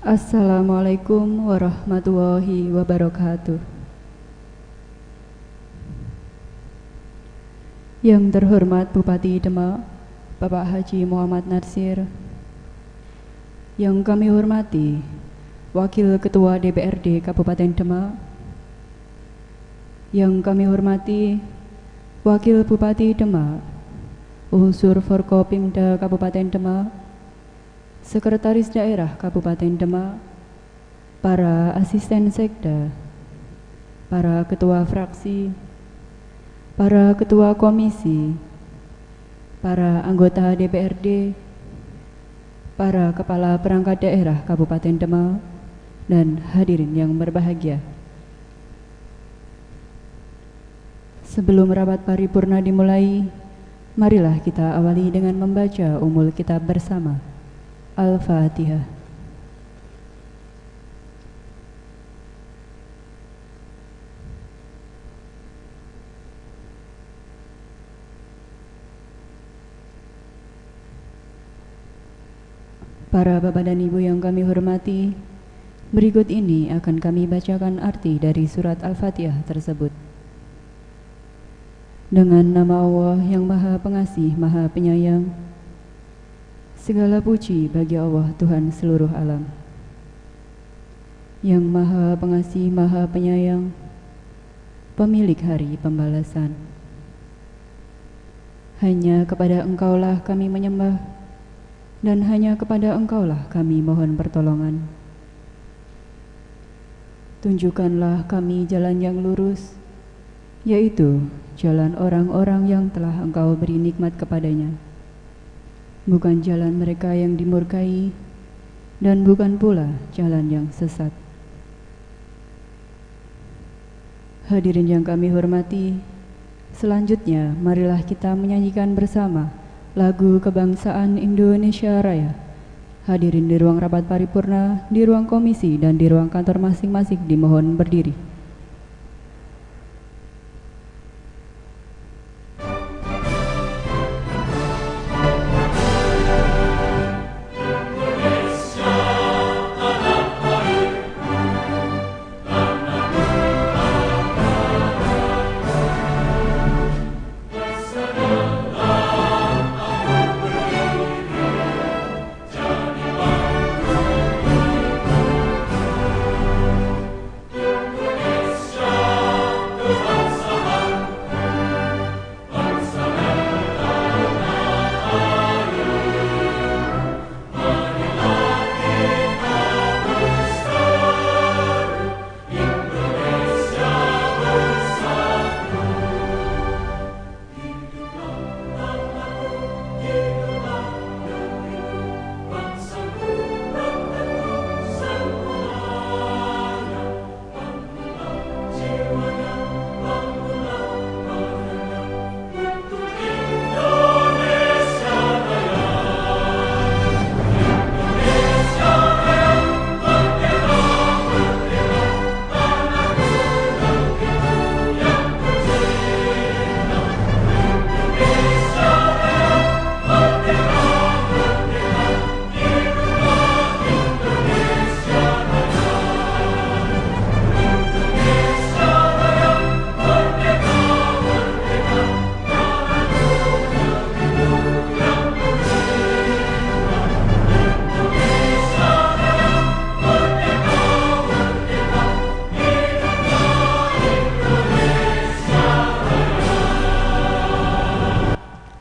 Assalamualaikum warahmatullahi wabarakatuh. Yang terhormat Bupati Demak, Bapak Haji Muhammad Natsir. Yang kami hormati Wakil Ketua DPRD Kabupaten Demak. Yang kami hormati Wakil Bupati Demak, unsur Forkopimda Kabupaten Demak, Sekretaris Daerah Kabupaten Demak, para asisten sekda, para ketua fraksi, para ketua komisi, para anggota DPRD, para kepala perangkat daerah Kabupaten Demak, dan hadirin yang berbahagia. Sebelum rapat paripurna dimulai, marilah kita awali dengan membaca umul kitab bersama. Al-Fatihah. Para bapak dan ibu yang kami hormati, berikut ini akan kami bacakan arti dari surat Al-Fatihah tersebut. Dengan nama Allah yang Maha Pengasih, Maha Penyayang, segala puji bagi Allah Tuhan seluruh alam, yang Maha Pengasih, Maha Penyayang, pemilik hari pembalasan. Hanya kepada Engkaulah kami menyembah, dan hanya kepada Engkaulah kami mohon pertolongan. Tunjukkanlah kami jalan yang lurus, yaitu jalan orang-orang yang telah Engkau beri nikmat kepadanya, bukan jalan mereka yang dimurkai, dan bukan pula jalan yang sesat. Hadirin yang kami hormati, selanjutnya marilah kita menyanyikan bersama lagu kebangsaan Indonesia Raya. Hadirin di ruang rapat paripurna, di ruang komisi, dan di ruang kantor masing-masing dimohon berdiri.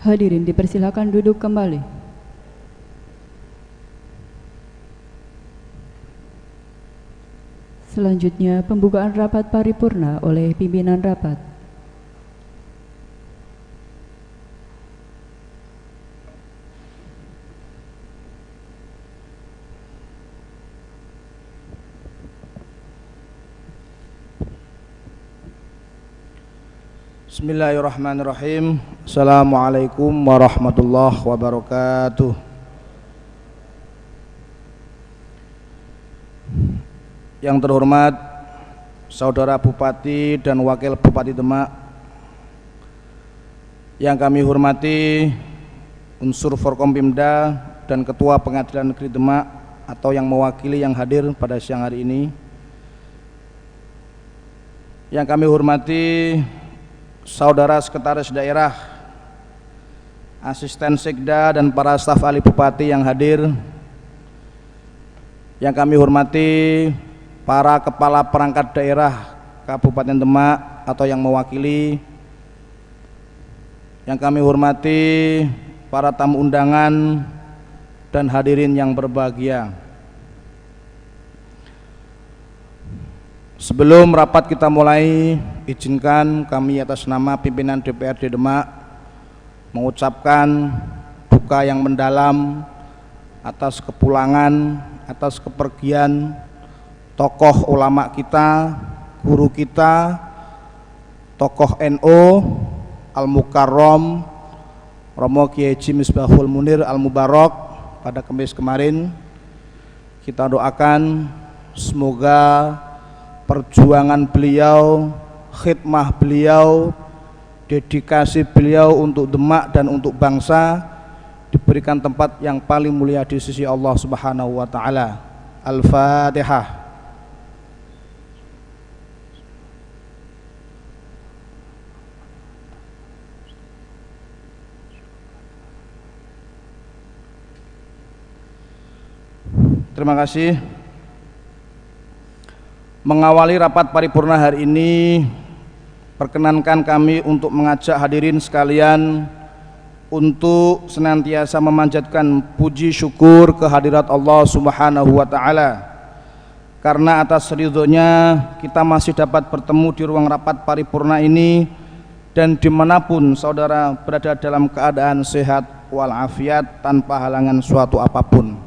Hadirin dipersilakan duduk kembali. Selanjutnya pembukaan rapat paripurna oleh pimpinan rapat. Bismillahirrahmanirrahim. Assalamualaikum warahmatullahi wabarakatuh. Yang terhormat Saudara Bupati dan Wakil Bupati Demak, yang kami hormati unsur Forkompimda dan Ketua Pengadilan Negeri Demak, atau yang mewakili yang hadir pada siang hari ini. Yang kami hormati Saudara Sekretaris Daerah, Asisten Sekda dan para staf ahli Bupati yang hadir. Yang kami hormati para kepala perangkat daerah Kabupaten Demak atau yang mewakili. Yang kami hormati para tamu undangan dan hadirin yang berbahagia. Sebelum rapat kita mulai, izinkan kami atas nama pimpinan DPRD Demak mengucapkan duka yang mendalam atas kepulangan, atas kepergian tokoh ulama kita, guru kita, tokoh NU Al-Mukarram Romo Kiai Haji Misbahul Munir Al-Mubarak pada Kamis kemarin. Kita doakan semoga perjuangan beliau, khidmah beliau, dedikasi beliau untuk Demak dan untuk bangsa diberikan tempat yang paling mulia di sisi Allah Subhanahu wa taala. Al-Fatihah. Terima kasih. Mengawali rapat paripurna hari ini, perkenankan kami untuk mengajak hadirin sekalian untuk senantiasa memanjatkan puji syukur kehadirat Allah Subhanahu wa taala. Karena atas ridhonya kita masih dapat bertemu di ruang rapat paripurna ini, dan dimanapun saudara berada dalam keadaan sehat walafiat tanpa halangan suatu apapun.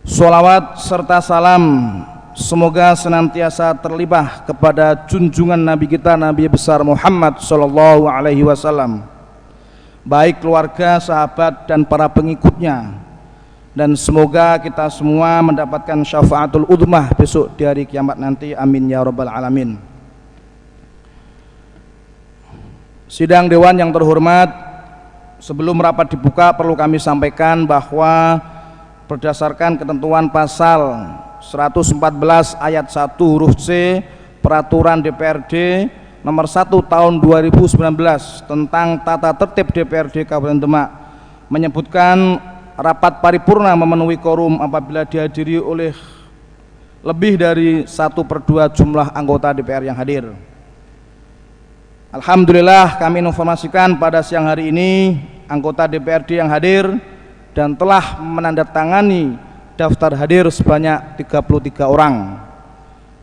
Sholawat serta salam semoga senantiasa terlimpah kepada junjungan Nabi kita, Nabi besar Muhammad sallallahu alaihi wasallam, baik keluarga, sahabat dan para pengikutnya, dan semoga kita semua mendapatkan syafaatul udmah besok di hari kiamat nanti. Amin ya rabbal alamin. Sidang dewan yang terhormat, sebelum rapat dibuka perlu kami sampaikan bahwa berdasarkan ketentuan pasal 114 ayat 1 huruf C Peraturan DPRD nomor 1 tahun 2019 tentang tata tertib DPRD Kabupaten Demak menyebutkan rapat paripurna memenuhi quorum apabila dihadiri oleh lebih dari 1/2 jumlah anggota DPR yang hadir. Alhamdulillah, kami informasikan pada siang hari ini anggota DPRD yang hadir dan telah menandatangani daftar hadir sebanyak 33 orang,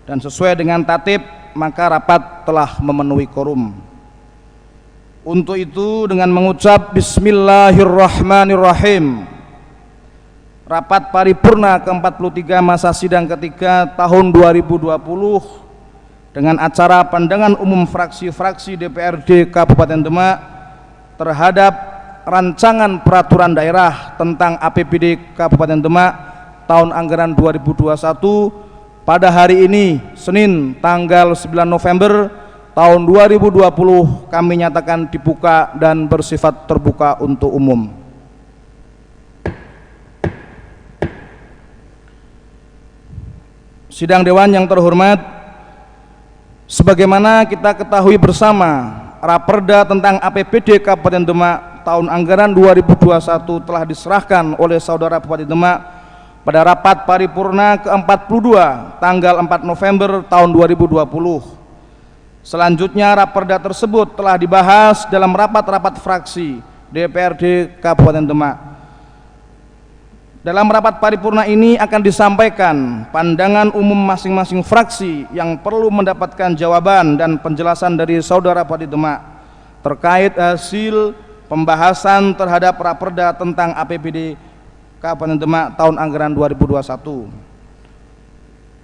dan sesuai dengan tatib maka rapat telah memenuhi quorum. Untuk itu dengan mengucap Bismillahirrahmanirrahim, rapat paripurna ke-43 masa sidang ketiga tahun 2020 dengan acara pandangan umum fraksi-fraksi DPRD Kabupaten Demak terhadap rancangan peraturan daerah tentang APBD Kabupaten Demak tahun anggaran 2021 pada hari ini Senin tanggal 9 November tahun 2020 kami nyatakan dibuka dan bersifat terbuka untuk umum. Sidang dewan yang terhormat, sebagaimana kita ketahui bersama, Raperda tentang APBD Kabupaten Demak tahun anggaran 2021 telah diserahkan oleh Saudara Bupati Demak pada rapat paripurna ke-42 tanggal 4 November tahun 2020. Selanjutnya raperda tersebut telah dibahas dalam rapat-rapat fraksi DPRD Kabupaten Demak. Dalam rapat paripurna ini akan disampaikan pandangan umum masing-masing fraksi yang perlu mendapatkan jawaban dan penjelasan dari Saudara Bupati Demak terkait hasil pembahasan terhadap raperda tentang APBD Kabupaten Demak tahun anggaran 2021.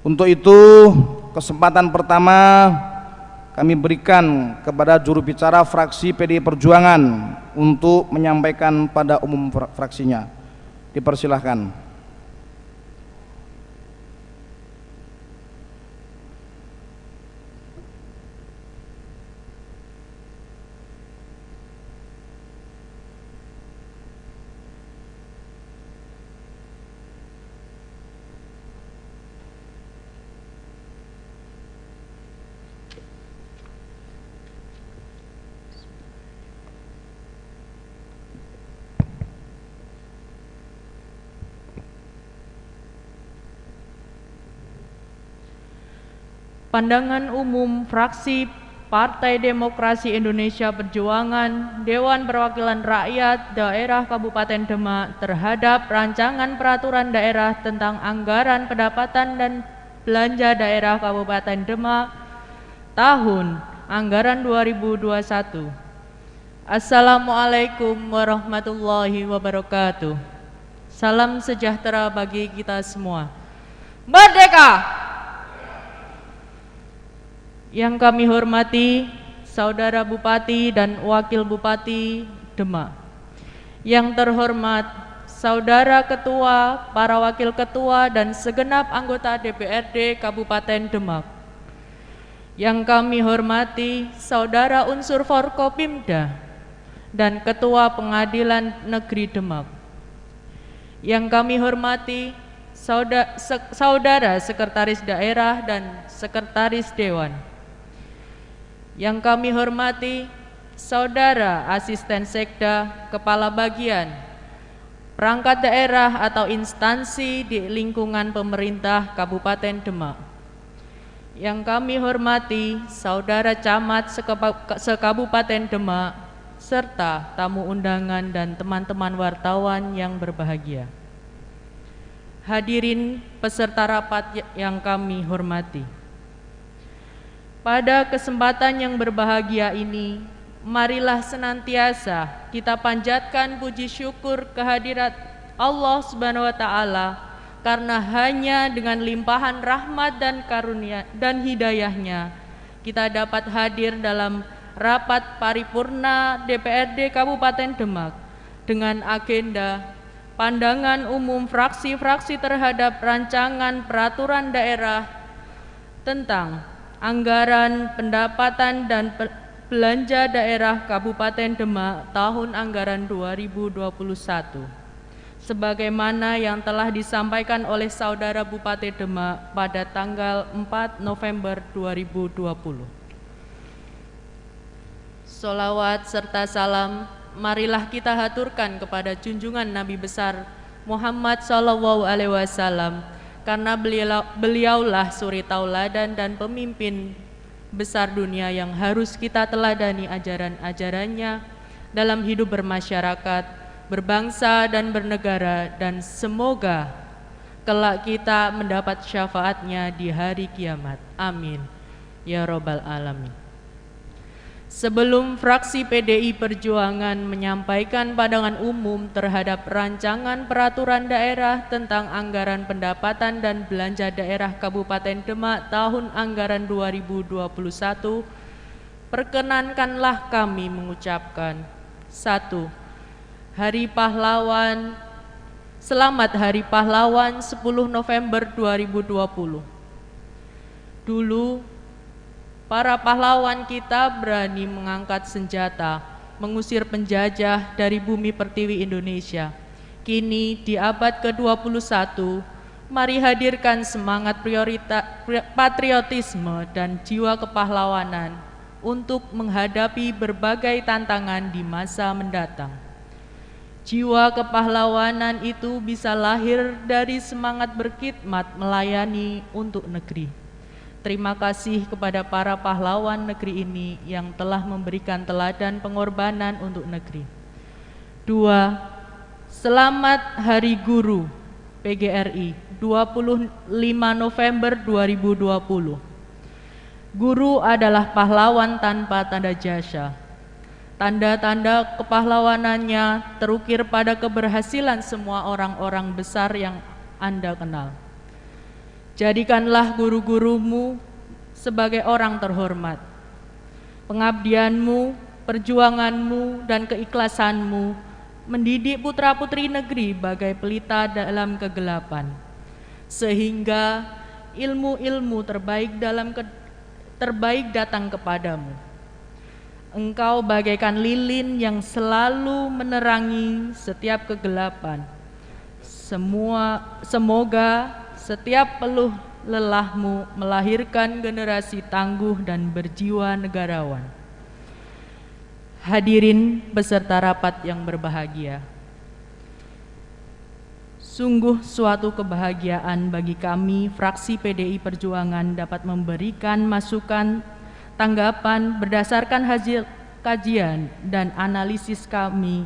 Untuk itu, kesempatan pertama kami berikan kepada juru bicara fraksi PDI Perjuangan untuk menyampaikan pada umum fraksinya. Dipersilahkan. pandangan umum fraksi Partai Demokrasi Indonesia Perjuangan Dewan Perwakilan Rakyat Daerah Kabupaten Demak terhadap rancangan peraturan daerah tentang anggaran pendapatan dan belanja daerah Kabupaten Demak tahun anggaran 2021. Assalamualaikum warahmatullahi wabarakatuh. Salam sejahtera bagi kita semua. Merdeka! Yang kami hormati Saudara Bupati dan Wakil Bupati Demak. Yang terhormat Saudara Ketua, para Wakil Ketua dan segenap anggota DPRD Kabupaten Demak. Yang kami hormati Saudara unsur Forkopimda dan Ketua Pengadilan Negeri Demak. Yang kami hormati Saudara Sekretaris Daerah dan Sekretaris Dewan. Yang kami hormati Saudara Asisten Sekda, Kepala Bagian, perangkat daerah atau instansi di lingkungan pemerintah Kabupaten Demak. Yang kami hormati Saudara Camat Sekabupaten Demak, serta tamu undangan dan teman-teman wartawan yang berbahagia. Hadirin peserta rapat yang kami hormati. Pada kesempatan yang berbahagia ini, marilah senantiasa kita panjatkan puji syukur kehadirat Allah Subhanahu wa taala, karena hanya dengan limpahan rahmat dan karunia dan hidayahnya kita dapat hadir dalam rapat paripurna DPRD Kabupaten Demak dengan agenda pandangan umum fraksi-fraksi terhadap rancangan peraturan daerah tentang anggaran pendapatan dan belanja daerah Kabupaten Demak tahun anggaran 2021 sebagaimana yang telah disampaikan oleh Saudara Bupati Demak pada tanggal 4 November 2020. Sholawat serta salam marilah kita haturkan kepada junjungan Nabi besar Muhammad SAW, karena beliaulah suri tauladan dan pemimpin besar dunia yang harus kita teladani ajaran-ajarannya dalam hidup bermasyarakat, berbangsa dan bernegara, dan semoga kelak kita mendapat syafaatnya di hari kiamat. Amin ya robbal alamin. Sebelum fraksi PDI Perjuangan menyampaikan pandangan umum terhadap rancangan peraturan daerah tentang anggaran pendapatan dan belanja daerah Kabupaten Demak tahun anggaran 2021, perkenankanlah kami mengucapkan 1. Hari Pahlawan, Selamat Hari Pahlawan 10 November 2020. Dulu para pahlawan kita berani mengangkat senjata, mengusir penjajah dari bumi pertiwi Indonesia. Kini di abad ke-21, mari hadirkan semangat patriotisme dan jiwa kepahlawanan untuk menghadapi berbagai tantangan di masa mendatang. Jiwa kepahlawanan itu bisa lahir dari semangat berkhidmat melayani untuk negeri. Terima kasih kepada para pahlawan negeri ini yang telah memberikan teladan pengorbanan untuk negeri. 2. Selamat Hari Guru PGRI 25 November 2020. Guru adalah pahlawan tanpa tanda jasa. Tanda-tanda kepahlawanannya terukir pada keberhasilan semua orang-orang besar yang Anda kenal. Jadikanlah guru-gurumu sebagai orang terhormat. Pengabdianmu, perjuanganmu, dan keikhlasanmu mendidik putra-putri negeri bagai pelita dalam kegelapan, sehingga ilmu-ilmu terbaik datang kepadamu. Engkau bagaikan lilin yang selalu menerangi setiap kegelapan. Semoga setiap peluh lelahmu melahirkan generasi tangguh dan berjiwa negarawan. Hadirin beserta rapat yang berbahagia, Sungguh suatu kebahagiaan bagi kami, fraksi PDI Perjuangan, dapat memberikan masukan, tanggapan berdasarkan hasil kajian dan analisis kami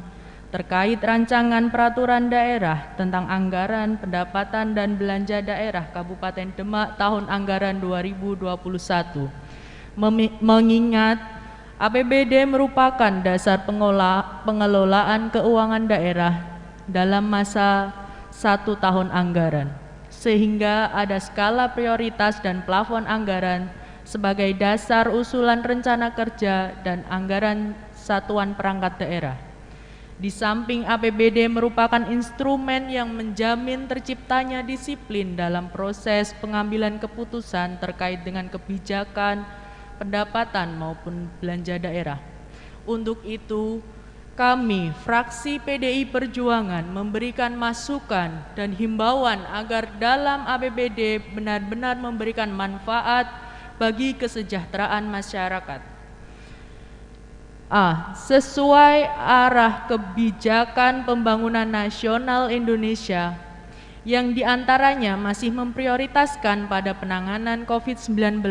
terkait rancangan peraturan daerah tentang anggaran, pendapatan, dan belanja daerah Kabupaten Demak tahun anggaran 2021. Mengingat APBD merupakan dasar pengelolaan keuangan daerah dalam masa 1 tahun anggaran, sehingga ada skala prioritas dan plafon anggaran sebagai dasar usulan rencana kerja dan anggaran satuan perangkat daerah. Di samping APBD merupakan instrumen yang menjamin terciptanya disiplin dalam proses pengambilan keputusan terkait dengan kebijakan, pendapatan maupun belanja daerah. Untuk itu, kami, fraksi PDI Perjuangan, memberikan masukan dan himbauan agar dalam APBD benar-benar memberikan manfaat bagi kesejahteraan masyarakat. A. Sesuai arah kebijakan pembangunan nasional Indonesia yang diantaranya masih memprioritaskan pada penanganan COVID-19,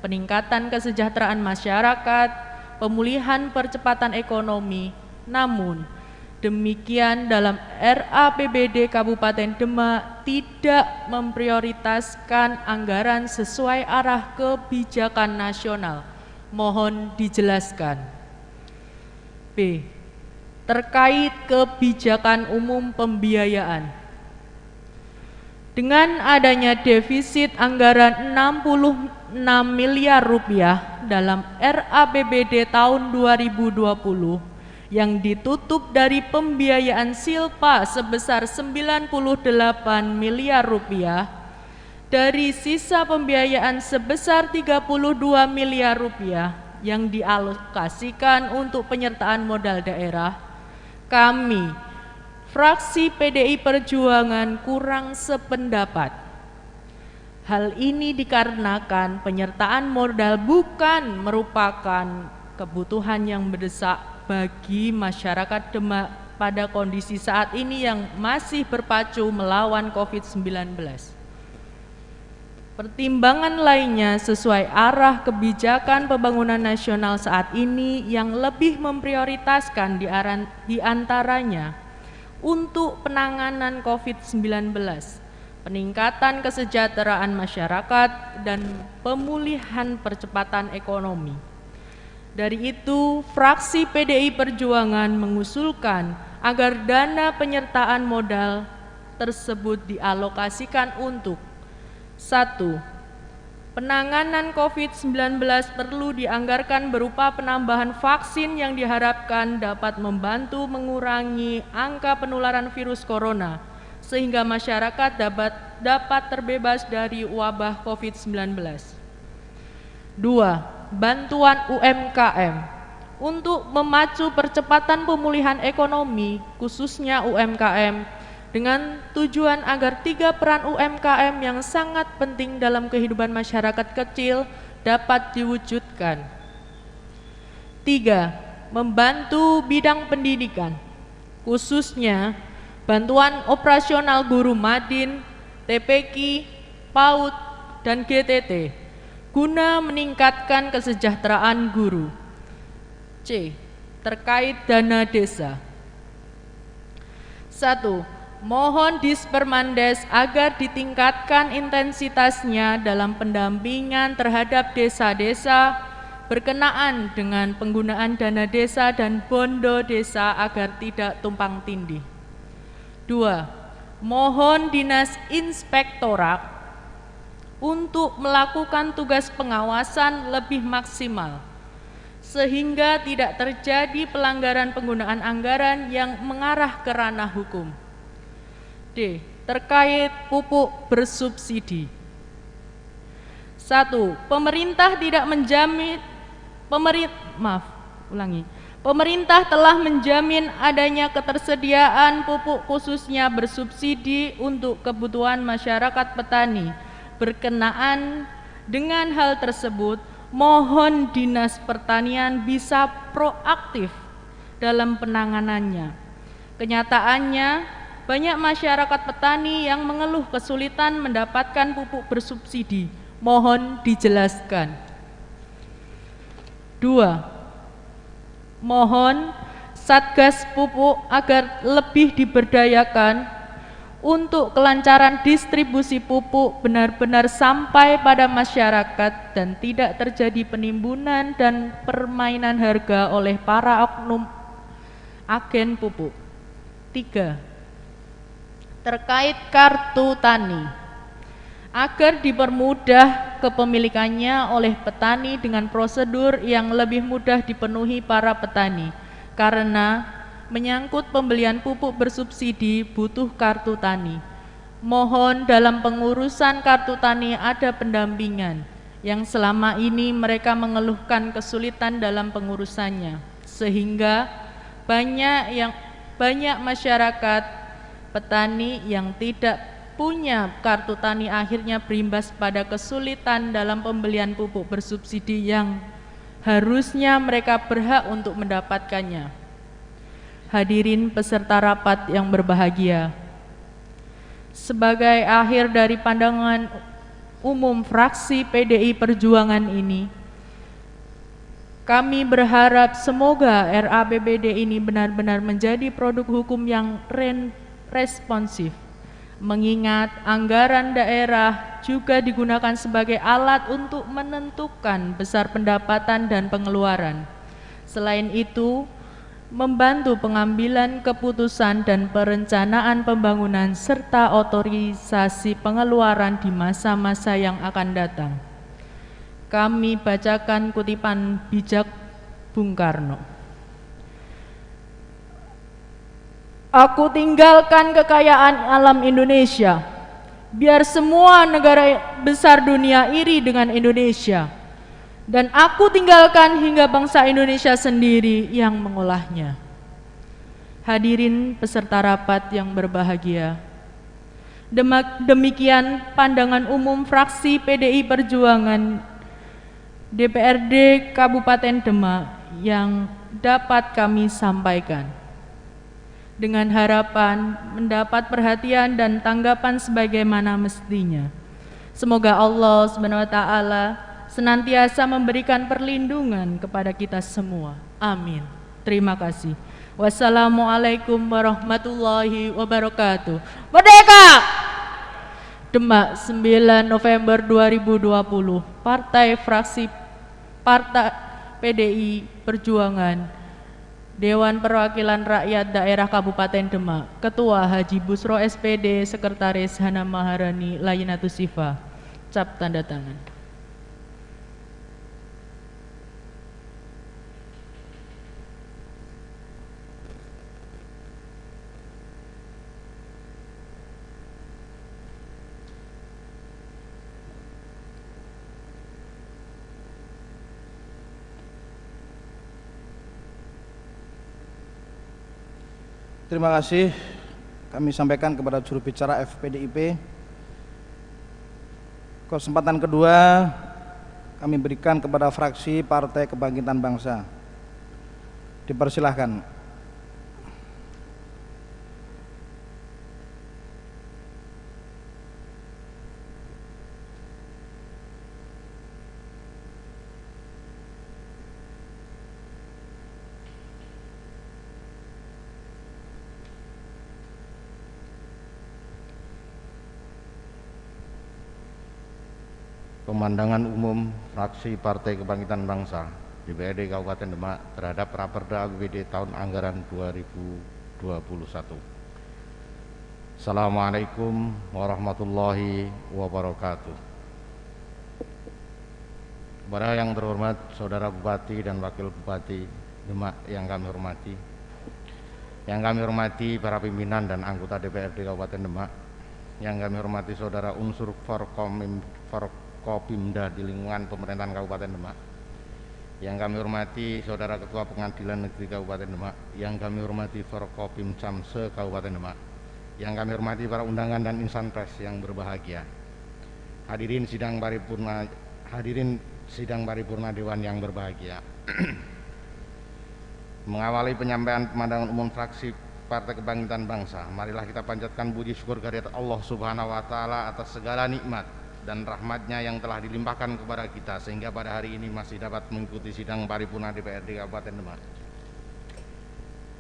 peningkatan kesejahteraan masyarakat, pemulihan percepatan ekonomi. Namun demikian, dalam RAPBD Kabupaten Demak tidak memprioritaskan anggaran sesuai arah kebijakan nasional. Mohon dijelaskan. B. Terkait kebijakan umum pembiayaan, dengan adanya defisit anggaran 66 miliar rupiah dalam RAPBD tahun 2020 yang ditutup dari pembiayaan Silpa sebesar 98 miliar rupiah, dari sisa pembiayaan sebesar 32 miliar rupiah yang dialokasikan untuk penyertaan modal daerah, kami, fraksi PDI Perjuangan, kurang sependapat. Hal ini dikarenakan penyertaan modal bukan merupakan kebutuhan yang mendesak bagi masyarakat Demak pada kondisi saat ini yang masih berpacu melawan COVID-19. Pertimbangan lainnya sesuai arah kebijakan pembangunan nasional saat ini yang lebih memprioritaskan di antaranya untuk penanganan COVID-19, peningkatan kesejahteraan masyarakat, dan pemulihan percepatan ekonomi. Dari itu, fraksi PDI Perjuangan mengusulkan agar dana penyertaan modal tersebut dialokasikan untuk 1. Penanganan COVID-19 perlu dianggarkan berupa penambahan vaksin yang diharapkan dapat membantu mengurangi angka penularan virus corona, sehingga masyarakat dapat terbebas dari wabah COVID-19. 2. Bantuan UMKM untuk memacu percepatan pemulihan ekonomi, khususnya UMKM, dengan tujuan agar 3 peran UMKM yang sangat penting dalam kehidupan masyarakat kecil dapat diwujudkan. 3. Membantu bidang pendidikan, khususnya bantuan operasional guru Madin, TPQ, PAUD, dan GTT, guna meningkatkan kesejahteraan guru. C. Terkait dana desa. 1. Mohon Dispermandes agar ditingkatkan intensitasnya dalam pendampingan terhadap desa-desa berkenaan dengan penggunaan dana desa dan bondo desa agar tidak tumpang tindih. 2. Mohon Dinas Inspektorat untuk melakukan tugas pengawasan lebih maksimal, sehingga tidak terjadi pelanggaran penggunaan anggaran yang mengarah ke ranah hukum. D. Terkait pupuk bersubsidi. 1. Pemerintah telah menjamin adanya ketersediaan pupuk khususnya bersubsidi untuk kebutuhan masyarakat petani. Berkenaan dengan hal tersebut, mohon Dinas Pertanian bisa proaktif dalam penanganannya. Kenyataannya, banyak masyarakat petani yang mengeluh kesulitan mendapatkan pupuk bersubsidi. Mohon dijelaskan. 2. Mohon Satgas Pupuk agar lebih diberdayakan untuk kelancaran distribusi pupuk benar-benar sampai pada masyarakat dan tidak terjadi penimbunan dan permainan harga oleh para oknum agen pupuk. 3. Terkait kartu tani, agar dipermudah kepemilikannya oleh petani dengan prosedur yang lebih mudah dipenuhi para petani, karena menyangkut pembelian pupuk bersubsidi butuh kartu tani. Mohon dalam pengurusan kartu tani ada pendampingan, yang selama ini mereka mengeluhkan kesulitan dalam pengurusannya, sehingga banyak masyarakat petani yang tidak punya kartu tani akhirnya berimbas pada kesulitan dalam pembelian pupuk bersubsidi yang harusnya mereka berhak untuk mendapatkannya. Hadirin peserta rapat yang berbahagia, sebagai akhir dari pandangan umum fraksi PDI Perjuangan ini, kami berharap semoga RAPBD ini benar-benar menjadi produk hukum yang responsif, mengingat anggaran daerah juga digunakan sebagai alat untuk menentukan besar pendapatan dan pengeluaran. Selain itu, membantu pengambilan keputusan dan perencanaan pembangunan serta otorisasi pengeluaran di masa-masa yang akan datang. Kami bacakan kutipan bijak Bung Karno. Aku tinggalkan kekayaan alam Indonesia, biar semua negara besar dunia iri dengan Indonesia. Dan aku tinggalkan hingga bangsa Indonesia sendiri yang mengolahnya. Hadirin peserta rapat yang berbahagia, demikian pandangan umum fraksi PDI Perjuangan DPRD Kabupaten Demak yang dapat kami sampaikan. Dengan harapan mendapat perhatian dan tanggapan sebagaimana mestinya. Semoga Allah SWT senantiasa memberikan perlindungan kepada kita semua. Amin. Terima kasih. Wassalamualaikum warahmatullahi wabarakatuh. Merdeka! Demak, 9 November 2020. Fraksi Partai PDI Perjuangan, Dewan Perwakilan Rakyat Daerah Kabupaten Demak. Ketua Haji Busro SPD, Sekretaris Hana Maharani Layinatus Sifa. Cap tanda tangan. Terima kasih kami sampaikan kepada juru bicara FPDIP. Kesempatan kedua kami berikan kepada fraksi Partai Kebangkitan Bangsa. Dipersilahkan. Pemandangan umum fraksi Partai Kebangkitan Bangsa DPRD Kabupaten Demak terhadap Raperda APBD tahun anggaran 2021. Assalamualaikum warahmatullahi wabarakatuh. Kepada yang terhormat Saudara Bupati dan Wakil Bupati Demak yang kami hormati para pimpinan dan anggota DPRD Kabupaten Demak, yang kami hormati Saudara unsur Forkopimda di lingkungan pemerintahan Kabupaten Demak, yang kami hormati Saudara Ketua Pengadilan Negeri Kabupaten Demak, yang kami hormati Forkopimcam se-Kabupaten Demak, yang kami hormati para undangan dan insan pers yang berbahagia, hadirin sidang paripurna Dewan yang berbahagia. Mengawali penyampaian pemandangan umum fraksi Partai Kebangkitan Bangsa, marilah kita panjatkan puji syukur kehadirat Allah Subhanahu wa taala atas segala nikmat dan rahmatnya yang telah dilimpahkan kepada kita sehingga pada hari ini masih dapat mengikuti sidang paripurna DPRD Kabupaten Demak.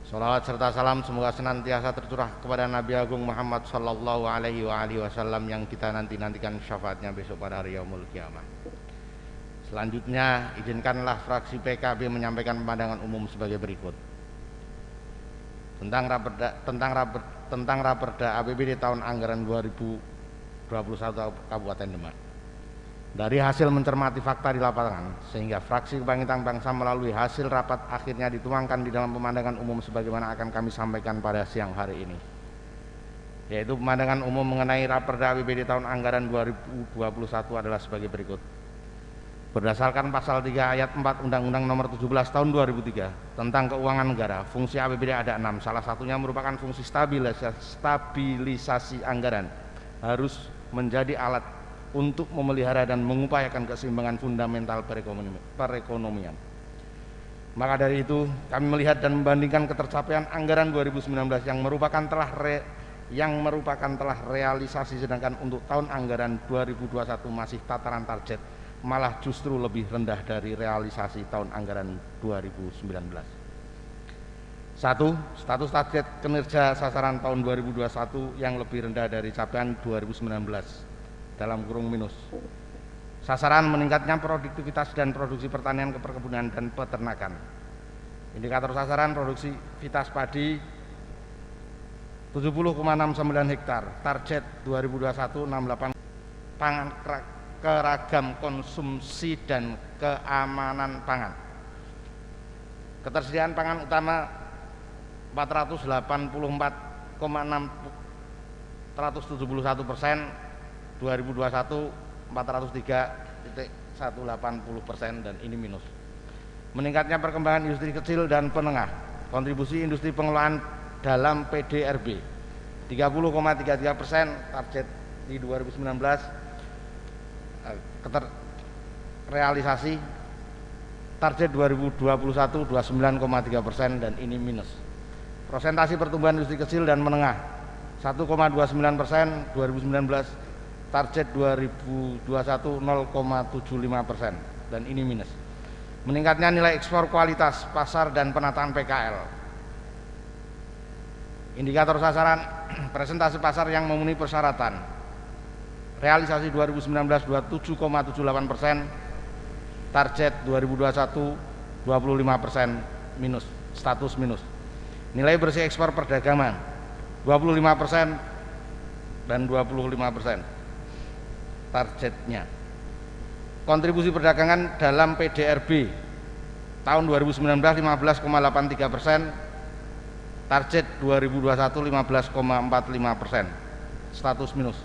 Salawat serta salam semoga senantiasa tercurah kepada Nabi Agung Muhammad sallallahu alaihi wasallam yang kita nantikan syafaatnya besok pada hari yaumul kiamah. Selanjutnya izinkanlah fraksi PKB menyampaikan pandangan umum sebagai berikut. Tentang Raperda APBD tahun anggaran 2021 Kabupaten Demak. Dari hasil mencermati fakta di lapangan, sehingga fraksi Kebangkitan Bangsa melalui hasil rapat akhirnya dituangkan di dalam pemandangan umum sebagaimana akan kami sampaikan pada siang hari ini. Yaitu pemandangan umum mengenai Raperda APBD tahun anggaran 2021 adalah sebagai berikut. Berdasarkan pasal 3 ayat 4 Undang-Undang Nomor 17 Tahun 2003 tentang Keuangan Negara, fungsi APBD ada 6. Salah satunya merupakan fungsi stabilisasi anggaran, harus menjadi alat untuk memelihara dan mengupayakan keseimbangan fundamental perekonomian. Maka dari itu, kami melihat dan membandingkan ketercapaian anggaran 2019 yang merupakan telah realisasi, sedangkan untuk tahun anggaran 2021 masih tataran target, malah justru lebih rendah dari realisasi tahun anggaran 2019. 1. Status target kinerja sasaran tahun 2021 yang lebih rendah dari capaian 2019 dalam kurung minus. Sasaran meningkatnya produktivitas dan produksi pertanian, keperkebunan dan peternakan. Indikator sasaran produktivitas padi 70,69 hektar, target 2021 68 pangan keragam konsumsi dan keamanan pangan. Ketersediaan pangan utama 484,671%, 2021 403,180% dan ini minus. Meningkatnya perkembangan industri kecil dan menengah, kontribusi industri pengelolaan dalam PDRB 30,33%, target di 2019 realisasi target 2021 29,3% dan ini minus. Persentase pertumbuhan industri kecil dan menengah 1,29%, 2019 target 2021 0,75% dan ini minus. Meningkatnya nilai ekspor kualitas pasar dan penataan PKL. Indikator sasaran presentasi pasar yang memenuhi persyaratan realisasi 2019 27,78%, target 2021 25% minus, status minus. Nilai bersih ekspor perdagangan 25% dan 25% targetnya. Kontribusi perdagangan dalam PDRB tahun 2019 15,83%, target 2021 15,45%, status minus.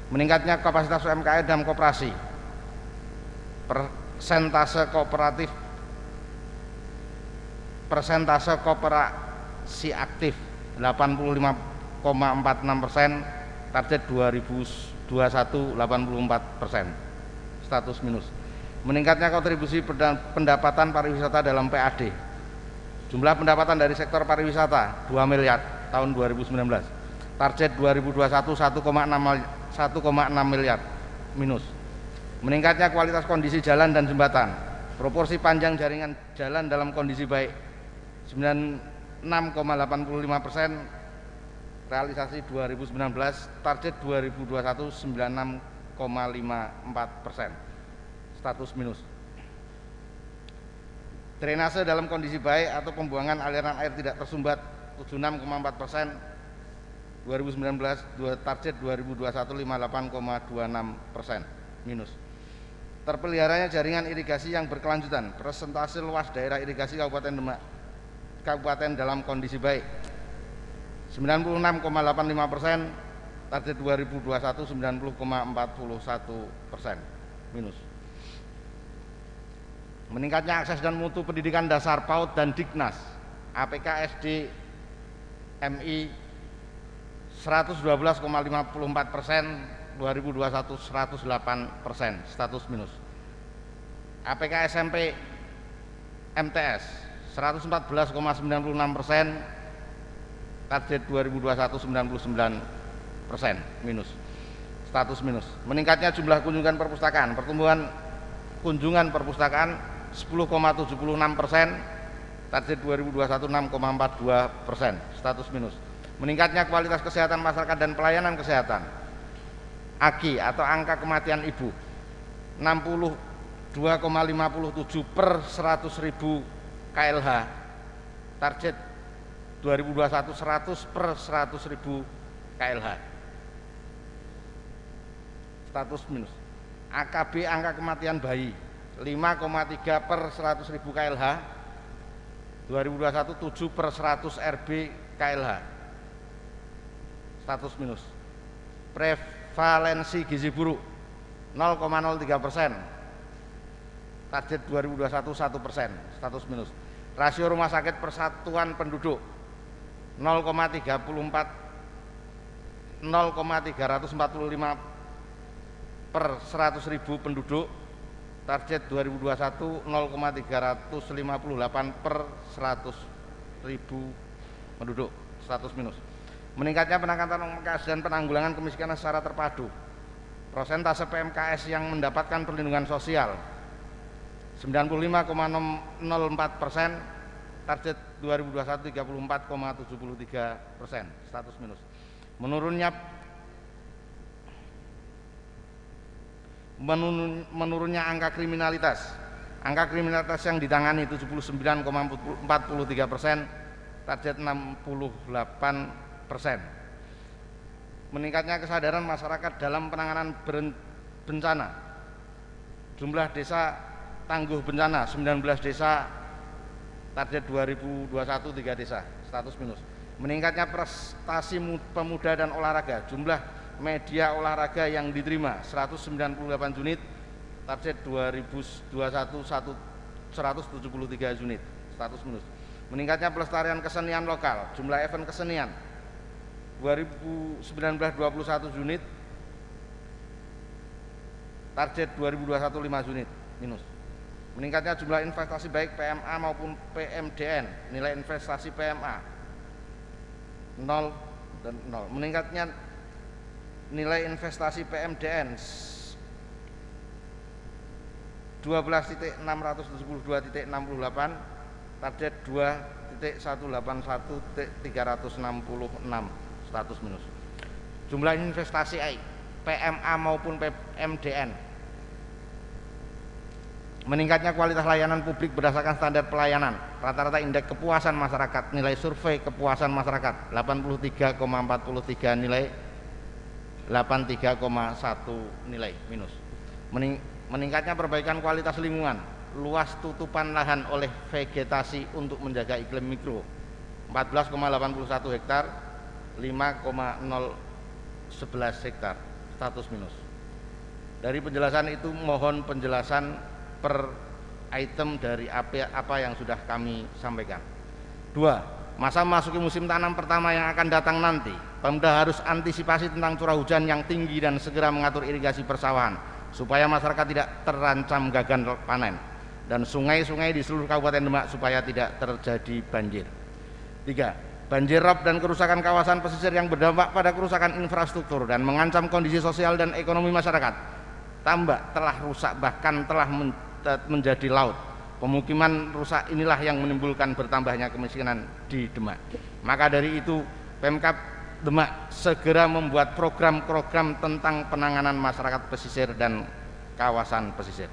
Meningkatnya kapasitas UMKM dan koperasi, persentase koperasi aktif 85,46%, target 2021 84%, status minus. Meningkatnya kontribusi pendapatan pariwisata dalam PAD, jumlah pendapatan dari sektor pariwisata 2 miliar tahun 2019, target 2021 1,6 miliar minus. Meningkatnya kualitas kondisi jalan dan jembatan, proporsi panjang jaringan jalan dalam kondisi baik 96,85%, realisasi 2019, target 2021 96,54%, status minus. Drainase dalam kondisi baik atau pembuangan aliran air tidak tersumbat 76,4%, 2019 target 2021 58,26%, minus. Terpeliharanya jaringan irigasi yang berkelanjutan, persentase luas daerah irigasi Kabupaten Demak dalam kondisi baik 96,85%, target 2021 90,41%, minus. Meningkatnya akses dan mutu pendidikan dasar PAUD dan Dignas APK SD MI 112,54%, 2021 108%, status minus. APK SMP MTS 114,96%, target 2021 99% minus, status minus. Meningkatnya jumlah kunjungan perpustakaan, pertumbuhan kunjungan perpustakaan 10,76%, target 2021 6,42%, status minus. Meningkatnya kualitas kesehatan masyarakat dan pelayanan kesehatan, AKI atau angka kematian ibu 62,57 per 100.000 KLH, target 2021 100 per 100.000 KLH, status minus. AKB angka kematian bayi 5,3 per 100.000 KLH, 2021 7 per 100 RB KLH, status minus. Prevalensi gizi buruk 0,03%, target 2021 1%, status minus. Rasio rumah sakit persatuan penduduk 0,345 per 100.000 penduduk, target 2021 0,358 per 100.000 penduduk, status minus. Meningkatnya penangkatan PMKS dan penanggulangan kemiskinan secara terpadu, prosentase PMKS yang mendapatkan perlindungan sosial 95,04%, target 2021 34,73%, status minus. Menurunnya angka kriminalitas yang ditangani 79,43%, target 68%. Meningkatnya kesadaran masyarakat dalam penanganan bencana, jumlah desa tangguh bencana 19 desa, target 2021 3 desa, status minus. Meningkatnya prestasi pemuda dan olahraga, jumlah media olahraga yang diterima 198 unit, target 2021 173 unit, status minus. Meningkatnya pelestarian kesenian lokal, jumlah event kesenian 2019-21 unit, target 2021 5 unit, minus. Meningkatnya jumlah investasi baik PMA maupun PMDN, nilai investasi PMA 0 dan 0. Meningkatnya nilai investasi PMDN 12.672.68, target 2.181.366, status minus. Jumlah investasi PMA maupun PMDN. Meningkatnya kualitas layanan publik berdasarkan standar pelayanan, rata-rata indeks kepuasan masyarakat, nilai survei kepuasan masyarakat 83,43, nilai 83,1 nilai minus. Meningkatnya perbaikan kualitas lingkungan, luas tutupan lahan oleh vegetasi untuk menjaga iklim mikro 14,81 hektar, 5,011 hektar, status minus. Dari penjelasan itu mohon penjelasan per item dari apa yang sudah kami sampaikan. 2. Masa memasuki musim tanam pertama yang akan datang nanti, Pemda harus antisipasi tentang curah hujan yang tinggi dan segera mengatur irigasi persawahan supaya masyarakat tidak terancam gagal panen, dan sungai-sungai di seluruh Kabupaten Demak supaya tidak terjadi banjir. 3. Banjir rob dan kerusakan kawasan pesisir yang berdampak pada kerusakan infrastruktur dan mengancam kondisi sosial dan ekonomi masyarakat. Tambak telah rusak bahkan telah menjadi laut. Pemukiman rusak inilah yang menimbulkan bertambahnya kemiskinan di Demak. Maka dari itu Pemkab Demak segera membuat program-program tentang penanganan masyarakat pesisir dan kawasan pesisir.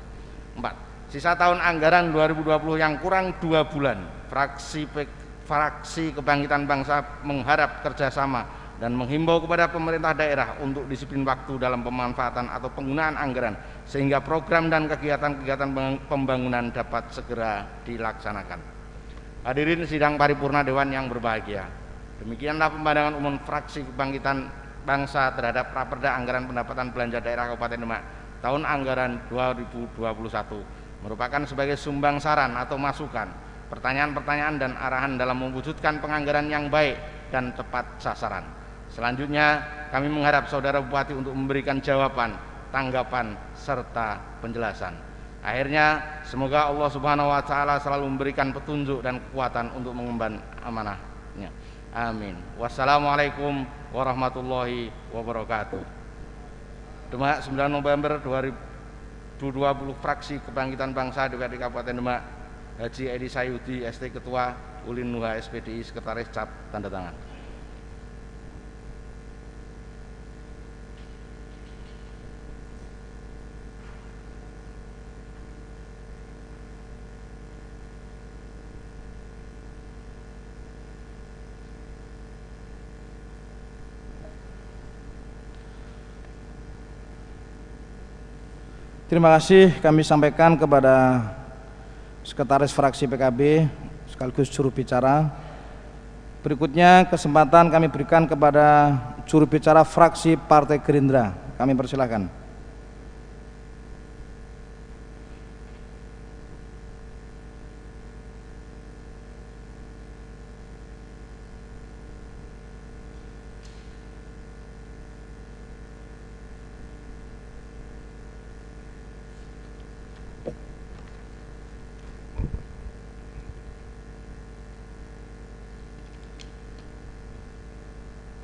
4. Sisa tahun anggaran 2020 yang kurang 2 bulan, fraksi Kebangkitan Bangsa mengharap kerjasama dan menghimbau kepada pemerintah daerah untuk disiplin waktu dalam pemanfaatan atau penggunaan anggaran sehingga program dan kegiatan-kegiatan pembangunan dapat segera dilaksanakan. Hadirin sidang paripurna Dewan yang berbahagia, demikianlah pandangan umum fraksi Kebangkitan Bangsa terhadap Raperda Anggaran Pendapatan Belanja Daerah Kabupaten Demak tahun anggaran 2021, merupakan sebagai sumbang saran atau masukan, pertanyaan-pertanyaan dan arahan dalam mewujudkan penganggaran yang baik dan tepat sasaran. Selanjutnya kami mengharap Saudara Bupati untuk memberikan jawaban, tanggapan, serta penjelasan. Akhirnya semoga Allah Subhanahu wa Ta'ala selalu memberikan petunjuk dan kekuatan untuk mengemban amanahnya. Amin. Wassalamualaikum warahmatullahi wabarakatuh. Demak 9 November 2020 fraksi Kebangkitan Bangsa DPRD Kabupaten Demak, Haji Edi Sayudi ST Ketua, Ulin Nuha SPDI Sekretaris Cap tanda tangan. Terima kasih kami sampaikan kepada Sekretaris Fraksi PKB sekaligus juru bicara. Berikutnya kesempatan kami berikan kepada juru bicara fraksi Partai Gerindra. Kami persilakan.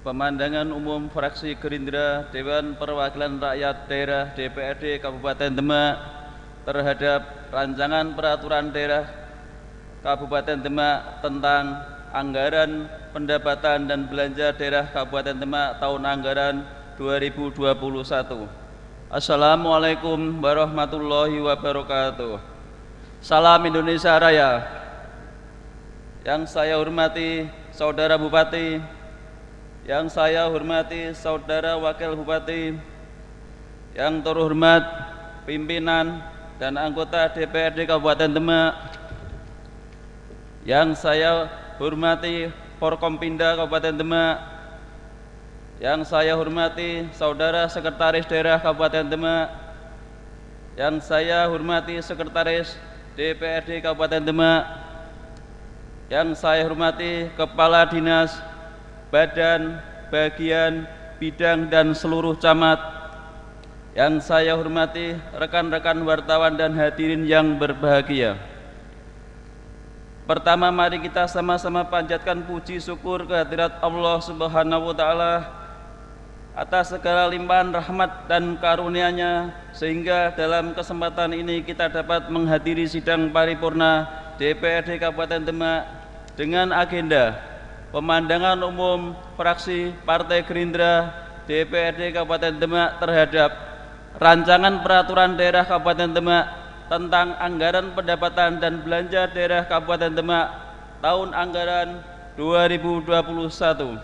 Pemandangan umum fraksi Gerindra Dewan Perwakilan Rakyat Daerah DPRD Kabupaten Demak terhadap rancangan peraturan daerah Kabupaten Demak tentang anggaran pendapatan dan belanja daerah Kabupaten Demak tahun anggaran 2021. Assalamualaikum warahmatullahi wabarakatuh. Salam Indonesia Raya. Yang saya hormati Saudara Bupati, yang saya hormati Saudara Wakil Bupati, yang terhormat pimpinan dan anggota DPRD Kabupaten Demak, yang saya hormati Forkompinda Kabupaten Demak, yang saya hormati Saudara Sekretaris Daerah Kabupaten Demak, yang saya hormati Sekretaris DPRD Kabupaten Demak, yang saya hormati Kepala Dinas, Badan, Bagian, Bidang dan seluruh camat, yang saya hormati rekan-rekan wartawan dan hadirin yang berbahagia. Pertama, mari kita sama-sama panjatkan puji syukur kehadirat Allah Subhanahu wa Ta'ala atas segala limpahan rahmat dan karunia-Nya, sehingga dalam kesempatan ini kita dapat menghadiri sidang paripurna DPRD Kabupaten Demak dengan agenda pemandangan umum fraksi Partai Gerindra DPRD Kabupaten Demak terhadap rancangan peraturan daerah Kabupaten Demak tentang anggaran pendapatan dan belanja daerah Kabupaten Demak tahun anggaran 2021.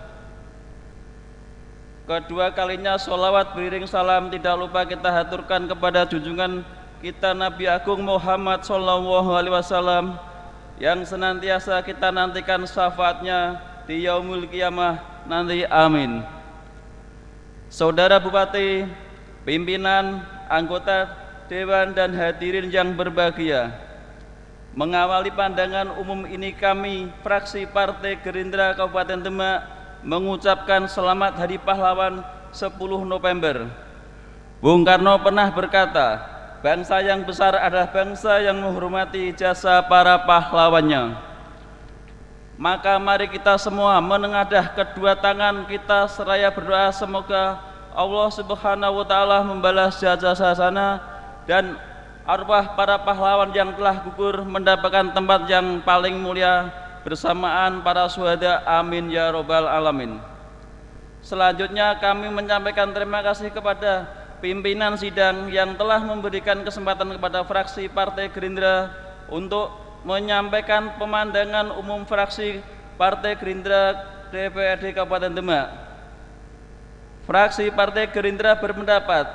Kedua kalinya sholawat beriring salam tidak lupa kita haturkan kepada junjungan kita Nabi Agung Muhammad Sallallahu Alaihi Wasallam yang senantiasa kita nantikan syafaatnya di yaumul qiyamah nanti, amin. Saudara Bupati, pimpinan, anggota Dewan dan hadirin yang berbahagia, mengawali pandangan umum ini kami fraksi Partai Gerindra Kabupaten Demak mengucapkan selamat Hari Pahlawan 10 November. Bung Karno pernah berkata, bangsa yang besar adalah bangsa yang menghormati jasa para pahlawannya. Maka mari kita semua menengadah kedua tangan kita seraya berdoa semoga Allah Subhanahu wa Ta'ala membalas jasa sana dan arwah para pahlawan yang telah gugur mendapatkan tempat yang paling mulia bersamaan para syuhada, amin ya robbal alamin. Selanjutnya kami menyampaikan terima kasih kepada pimpinan sidang yang telah memberikan kesempatan kepada fraksi Partai Gerindra untuk menyampaikan pemandangan umum fraksi Partai Gerindra DPRD Kabupaten Demak. Fraksi Partai Gerindra berpendapat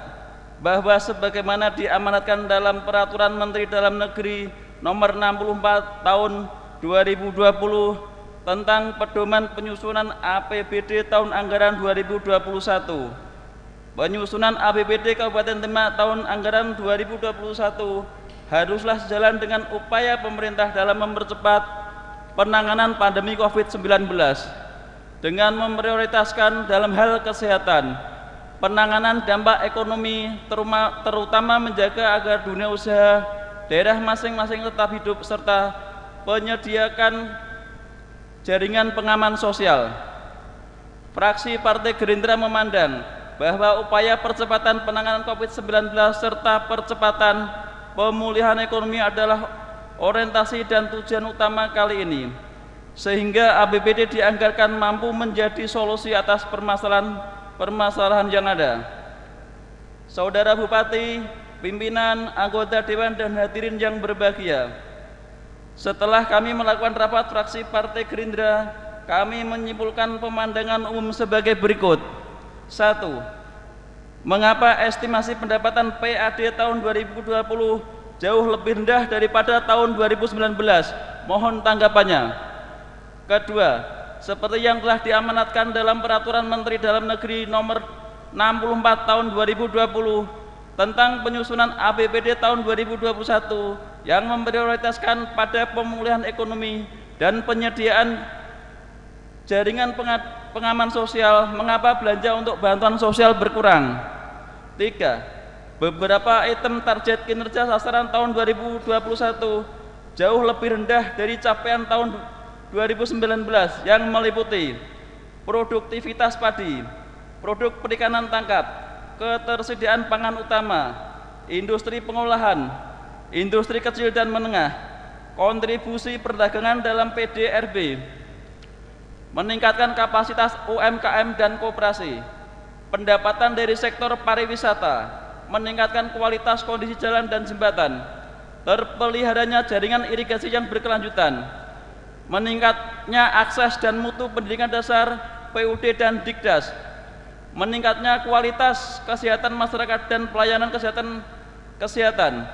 bahwa sebagaimana diamanatkan dalam Peraturan Menteri Dalam Negeri Nomor 64 Tahun 2020 tentang pedoman penyusunan APBD tahun anggaran 2021. Penyusunan APBD Kabupaten Demak tahun anggaran 2021 haruslah sejalan dengan upaya pemerintah dalam mempercepat penanganan pandemi COVID-19 dengan memprioritaskan dalam hal kesehatan, penanganan dampak ekonomi, terutama menjaga agar dunia usaha daerah masing-masing tetap hidup serta menyediakan jaringan pengaman sosial. Fraksi Partai Gerindra memandang bahwa upaya percepatan penanganan COVID-19 serta percepatan pemulihan ekonomi adalah orientasi dan tujuan utama kali ini, sehingga APBD dianggarkan mampu menjadi solusi atas permasalahan yang ada. Saudara Bupati, pimpinan, anggota Dewan dan hadirin yang berbahagia, setelah kami melakukan rapat fraksi Partai Gerindra, kami menyimpulkan pemandangan umum sebagai berikut. 1. Mengapa estimasi pendapatan PAD tahun 2020 jauh lebih rendah daripada tahun 2019? Mohon tanggapannya. Kedua, seperti yang telah diamanatkan dalam Peraturan Menteri Dalam Negeri Nomor 64 tahun 2020 tentang penyusunan APBD tahun 2021 yang memprioritaskan pada pemulihan ekonomi dan penyediaan jaringan pengaman sosial, mengapa belanja untuk bantuan sosial berkurang? 3. Beberapa item target kinerja sasaran tahun 2021 jauh lebih rendah dari capaian tahun 2019 yang meliputi produktivitas padi, produk perikanan tangkap, ketersediaan pangan utama, industri pengolahan, industri kecil dan menengah, kontribusi perdagangan dalam PDRB, meningkatkan kapasitas UMKM dan koperasi, pendapatan dari sektor pariwisata, meningkatkan kualitas kondisi jalan dan jembatan, terpeliharanya jaringan irigasi yang berkelanjutan, meningkatnya akses dan mutu pendidikan dasar PUD dan Dikdas, meningkatnya kualitas kesehatan masyarakat dan pelayanan kesehatan,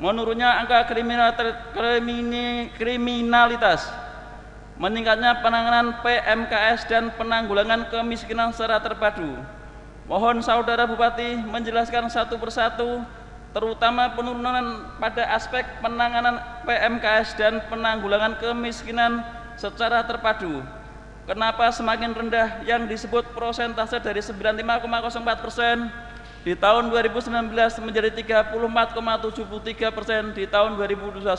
menurunnya angka kriminalitas, meningkatnya penanganan PMKS dan penanggulangan kemiskinan secara terpadu. Mohon Saudara Bupati menjelaskan satu persatu, terutama penurunan pada aspek penanganan PMKS dan penanggulangan kemiskinan secara terpadu. Kenapa semakin rendah yang disebut persentase dari 95,04% di tahun 2019 menjadi 34,73% di tahun 2021?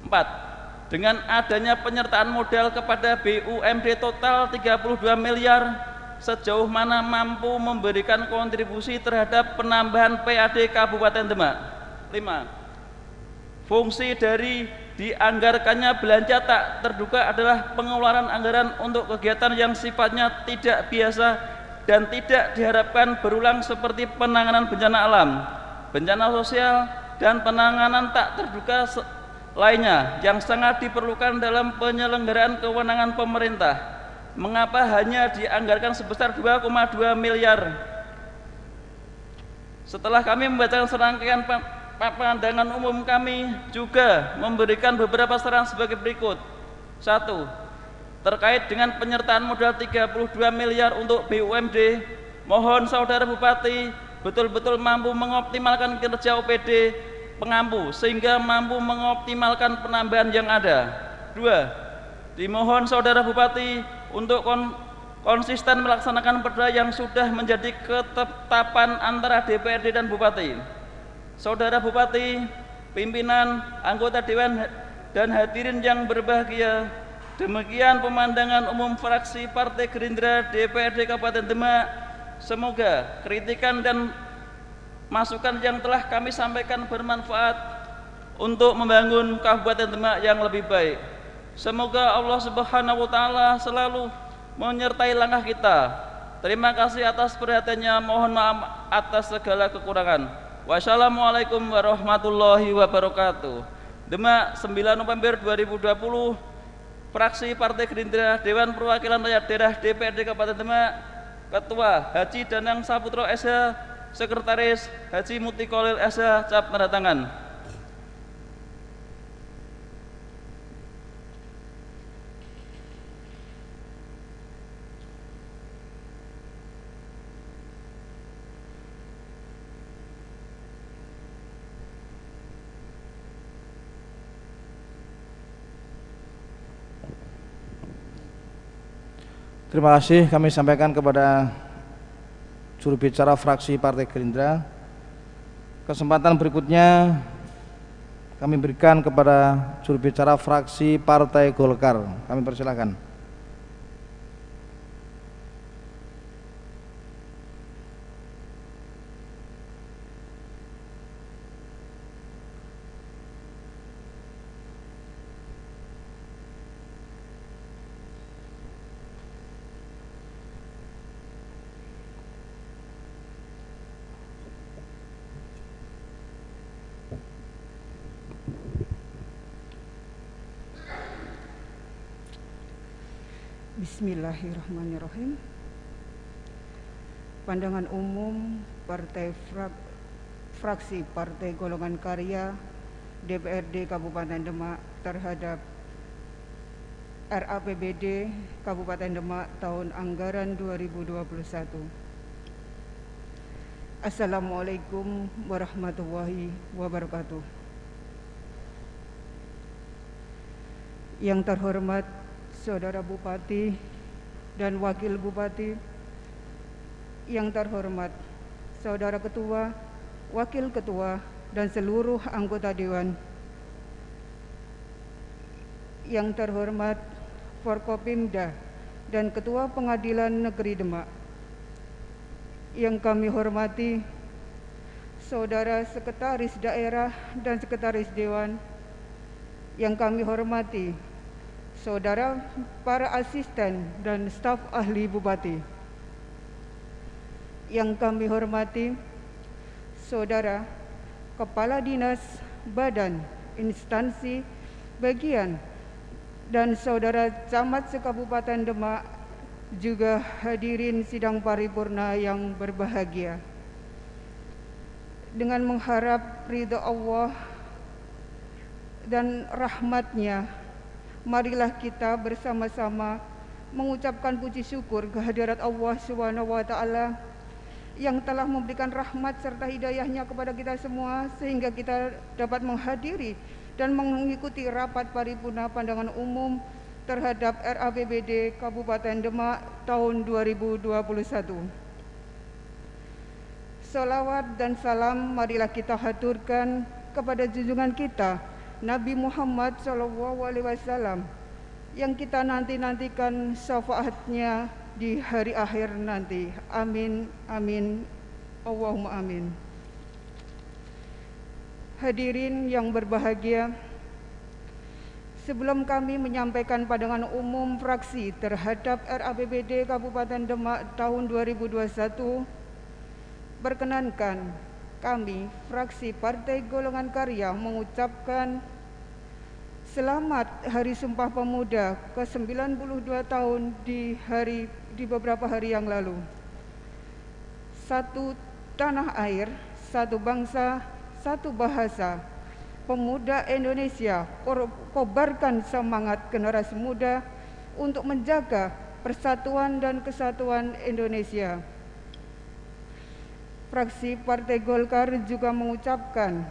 4. Dengan adanya penyertaan modal kepada BUMD total 32 miliar, sejauh mana mampu memberikan kontribusi terhadap penambahan PAD Kabupaten Demak? 5. Fungsi dari dianggarkannya belanja tak terduga adalah pengeluaran anggaran untuk kegiatan yang sifatnya tidak biasa dan tidak diharapkan berulang seperti penanganan bencana alam, bencana sosial, dan penanganan tak terduga lainnya yang sangat diperlukan dalam penyelenggaraan kewenangan pemerintah. Mengapa hanya dianggarkan sebesar 2,2 miliar? Setelah kami membacakan serangkaian pandangan umum, kami juga memberikan beberapa saran sebagai berikut. 1. Terkait dengan penyertaan modal 32 miliar untuk BUMD, mohon Saudara Bupati betul-betul mampu mengoptimalkan kinerja OPD pengampu sehingga mampu mengoptimalkan penambahan yang ada. 2. Dimohon Saudara Bupati untuk konsisten melaksanakan perda yang sudah menjadi ketetapan antara DPRD dan Bupati. Saudara Bupati, pimpinan, anggota Dewan dan hadirin yang berbahagia, demikian pemandangan umum fraksi Partai Gerindra DPRD Kabupaten Demak. Semoga kritikan dan masukan yang telah kami sampaikan bermanfaat untuk membangun Kabupaten Demak yang lebih baik. Semoga Allah Subhanahu wa Ta'ala selalu menyertai langkah kita. Terima kasih atas perhatiannya. Mohon maaf atas segala kekurangan. Wassalamualaikum warahmatullahi wabarakatuh. Demak, 9 November 2020, fraksi Partai Gerindra, Dewan Perwakilan Rakyat Daerah DPRD Kabupaten Demak, Ketua Haji Danang Saputro SH, Sekretaris Haji Muti Kolil SH, cap tanda tangan. Terima kasih kami sampaikan kepada juru bicara fraksi Partai Gerindra. Kesempatan berikutnya kami berikan kepada juru bicara fraksi Partai Golkar. Kami persilakan. Bismillahirrahmanirrahim. Pandangan umum fraksi Partai Golongan Karya DPRD Kabupaten Demak terhadap RAPBD Kabupaten Demak tahun anggaran 2021. Assalamualaikum warahmatullahi wabarakatuh. Yang terhormat Saudara Bupati dan Wakil Bupati, yang terhormat Saudara Ketua, Wakil Ketua, dan seluruh anggota Dewan, yang terhormat Forkopimda dan Ketua Pengadilan Negeri Demak, yang kami hormati Saudara Sekretaris Daerah dan Sekretaris Dewan, yang kami hormati Saudara para asisten dan staf ahli Bupati, yang kami hormati Saudara Kepala Dinas, Badan, Instansi, Bagian, dan Saudara Camat Sekabupaten Demak, juga hadirin sidang paripurna yang berbahagia. Dengan mengharap ridha Allah dan rahmat-Nya, marilah kita bersama-sama mengucapkan puji syukur kehadirat Allah SWT yang telah memberikan rahmat serta hidayahnya kepada kita semua, sehingga kita dapat menghadiri dan mengikuti rapat paripurna pandangan umum terhadap RAPBD Kabupaten Demak tahun 2021. Salawat dan salam marilah kita haturkan kepada junjungan kita Nabi Muhammad SAW yang kita nantikan syafaatnya di hari akhir nanti. Amin, amin, Allahumma amin. Hadirin yang berbahagia, sebelum kami menyampaikan pandangan umum fraksi terhadap RAPBD Kabupaten Demak tahun 2021, perkenankan kami, fraksi Partai Golongan Karya, mengucapkan selamat Hari Sumpah Pemuda ke-92 tahun di beberapa hari yang lalu. Satu tanah air, satu bangsa, satu bahasa. Pemuda Indonesia kobarkan semangat generasi muda untuk menjaga persatuan dan kesatuan Indonesia. Fraksi Partai Golkar juga mengucapkan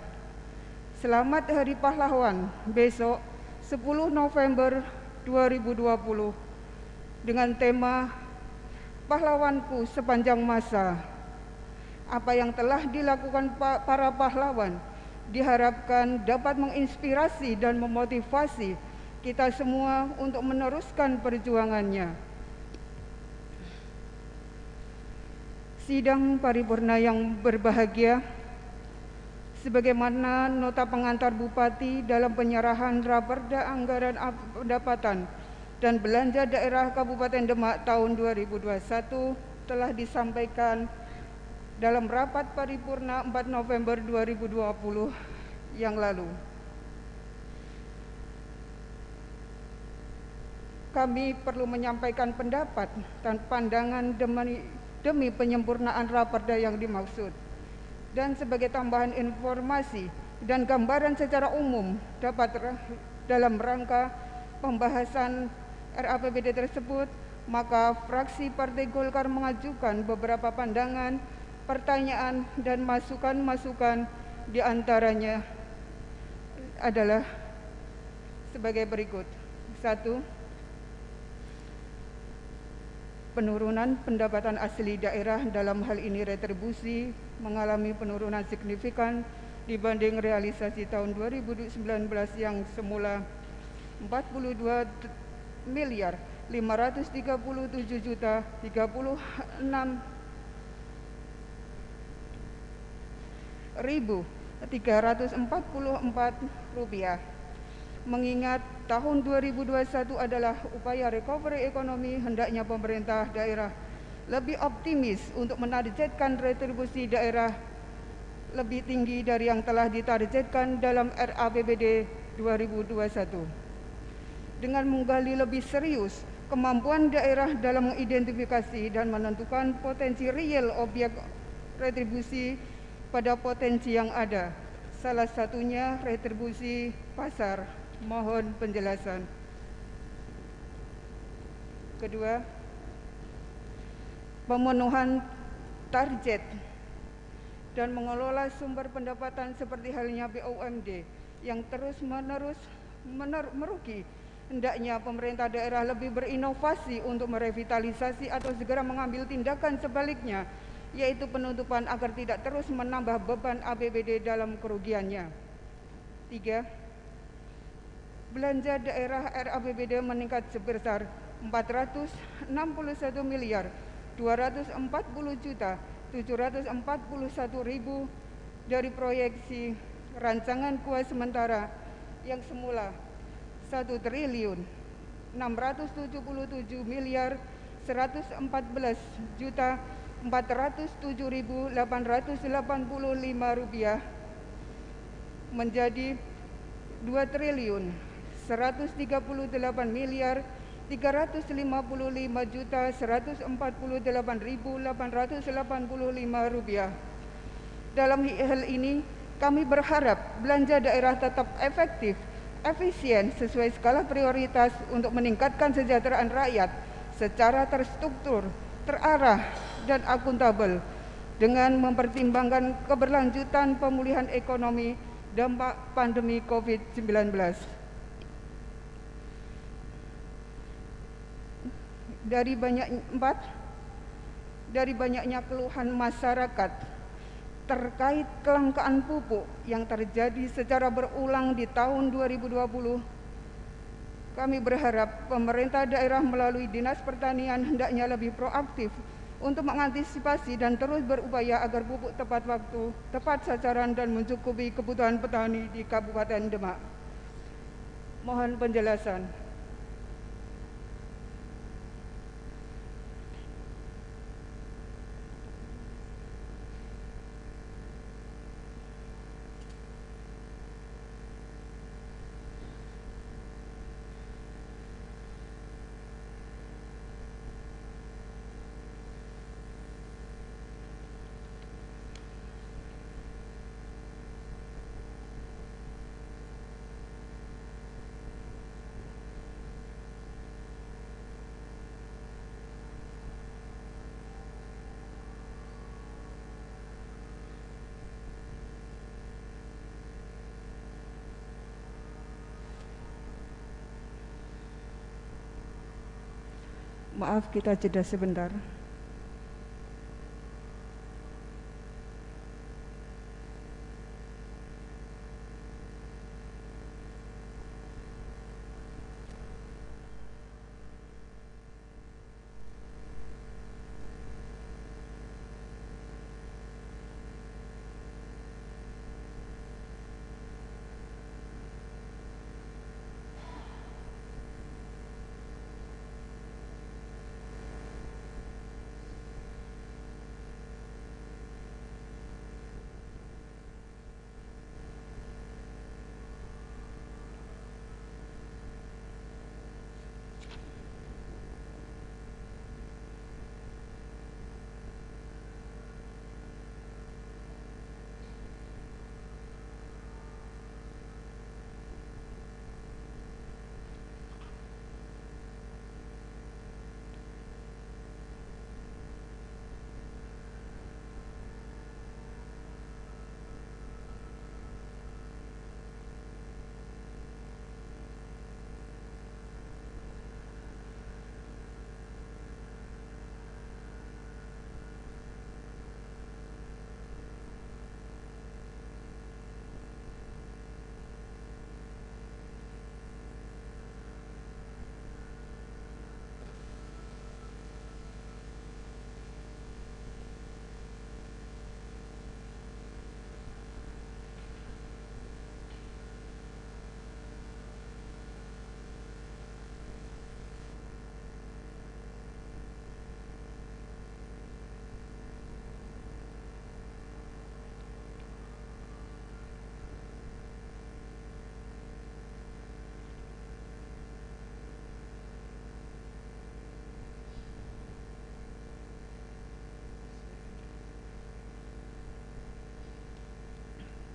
selamat Hari Pahlawan besok 10 November 2020 dengan tema Pahlawanku Sepanjang Masa. Apa yang telah dilakukan para pahlawan diharapkan dapat menginspirasi dan memotivasi kita semua untuk meneruskan perjuangannya. Sidang paripurna yang berbahagia, sebagaimana nota pengantar Bupati dalam penyerahan Raperda Anggaran Pendapatan dan Belanja Daerah Kabupaten Demak tahun 2021 telah disampaikan dalam rapat paripurna 4 November 2020 yang lalu. Kami perlu menyampaikan pendapat dan pandangan demi penyempurnaan raperda yang dimaksud. Dan sebagai tambahan informasi dan gambaran secara umum dalam rangka pembahasan RAPBD tersebut, maka fraksi Partai Golkar mengajukan beberapa pandangan, pertanyaan, dan masukan-masukan, di antaranya adalah sebagai berikut. 1. Penurunan pendapatan asli daerah, dalam hal ini retribusi, mengalami penurunan signifikan dibanding realisasi tahun 2019 yang semula 42 miliar 537 juta 36.344 rupiah. Mengingat tahun 2021 adalah upaya recovery ekonomi, hendaknya pemerintah daerah lebih optimis untuk menargetkan retribusi daerah lebih tinggi dari yang telah ditargetkan dalam RAPBD 2021. Dengan menggali lebih serius kemampuan daerah dalam mengidentifikasi dan menentukan potensi real objek retribusi pada potensi yang ada, salah satunya retribusi pasar. Mohon penjelasan. Kedua, pemenuhan target dan mengelola sumber pendapatan seperti halnya BUMD yang terus-menerus merugi. Hendaknya pemerintah daerah lebih berinovasi untuk merevitalisasi atau segera mengambil tindakan sebaliknya, yaitu penutupan agar tidak terus menambah beban APBD dalam kerugiannya. 3. Belanja daerah RAPBD meningkat sebesar 461 miliar 240 juta 741 ribu dari proyeksi rancangan kuas sementara yang semula 1 triliun 677 miliar 114 juta 407.885 rupiah menjadi 2 triliun 138 miliar 355 juta 148.885 rupiah. Dalam hal ini kami berharap belanja daerah tetap efektif, efisien sesuai skala prioritas untuk meningkatkan kesejahteraan rakyat secara terstruktur, terarah dan akuntabel dengan mempertimbangkan keberlanjutan pemulihan ekonomi dampak pandemi COVID-19. Dari banyaknya keluhan masyarakat terkait kelangkaan pupuk yang terjadi secara berulang di tahun 2020, kami berharap pemerintah daerah melalui Dinas Pertanian hendaknya lebih proaktif untuk mengantisipasi dan terus berupaya agar pupuk tepat waktu, tepat sasaran dan mencukupi kebutuhan petani di Kabupaten Demak. Mohon penjelasan. Maaf, kita jeda sebentar.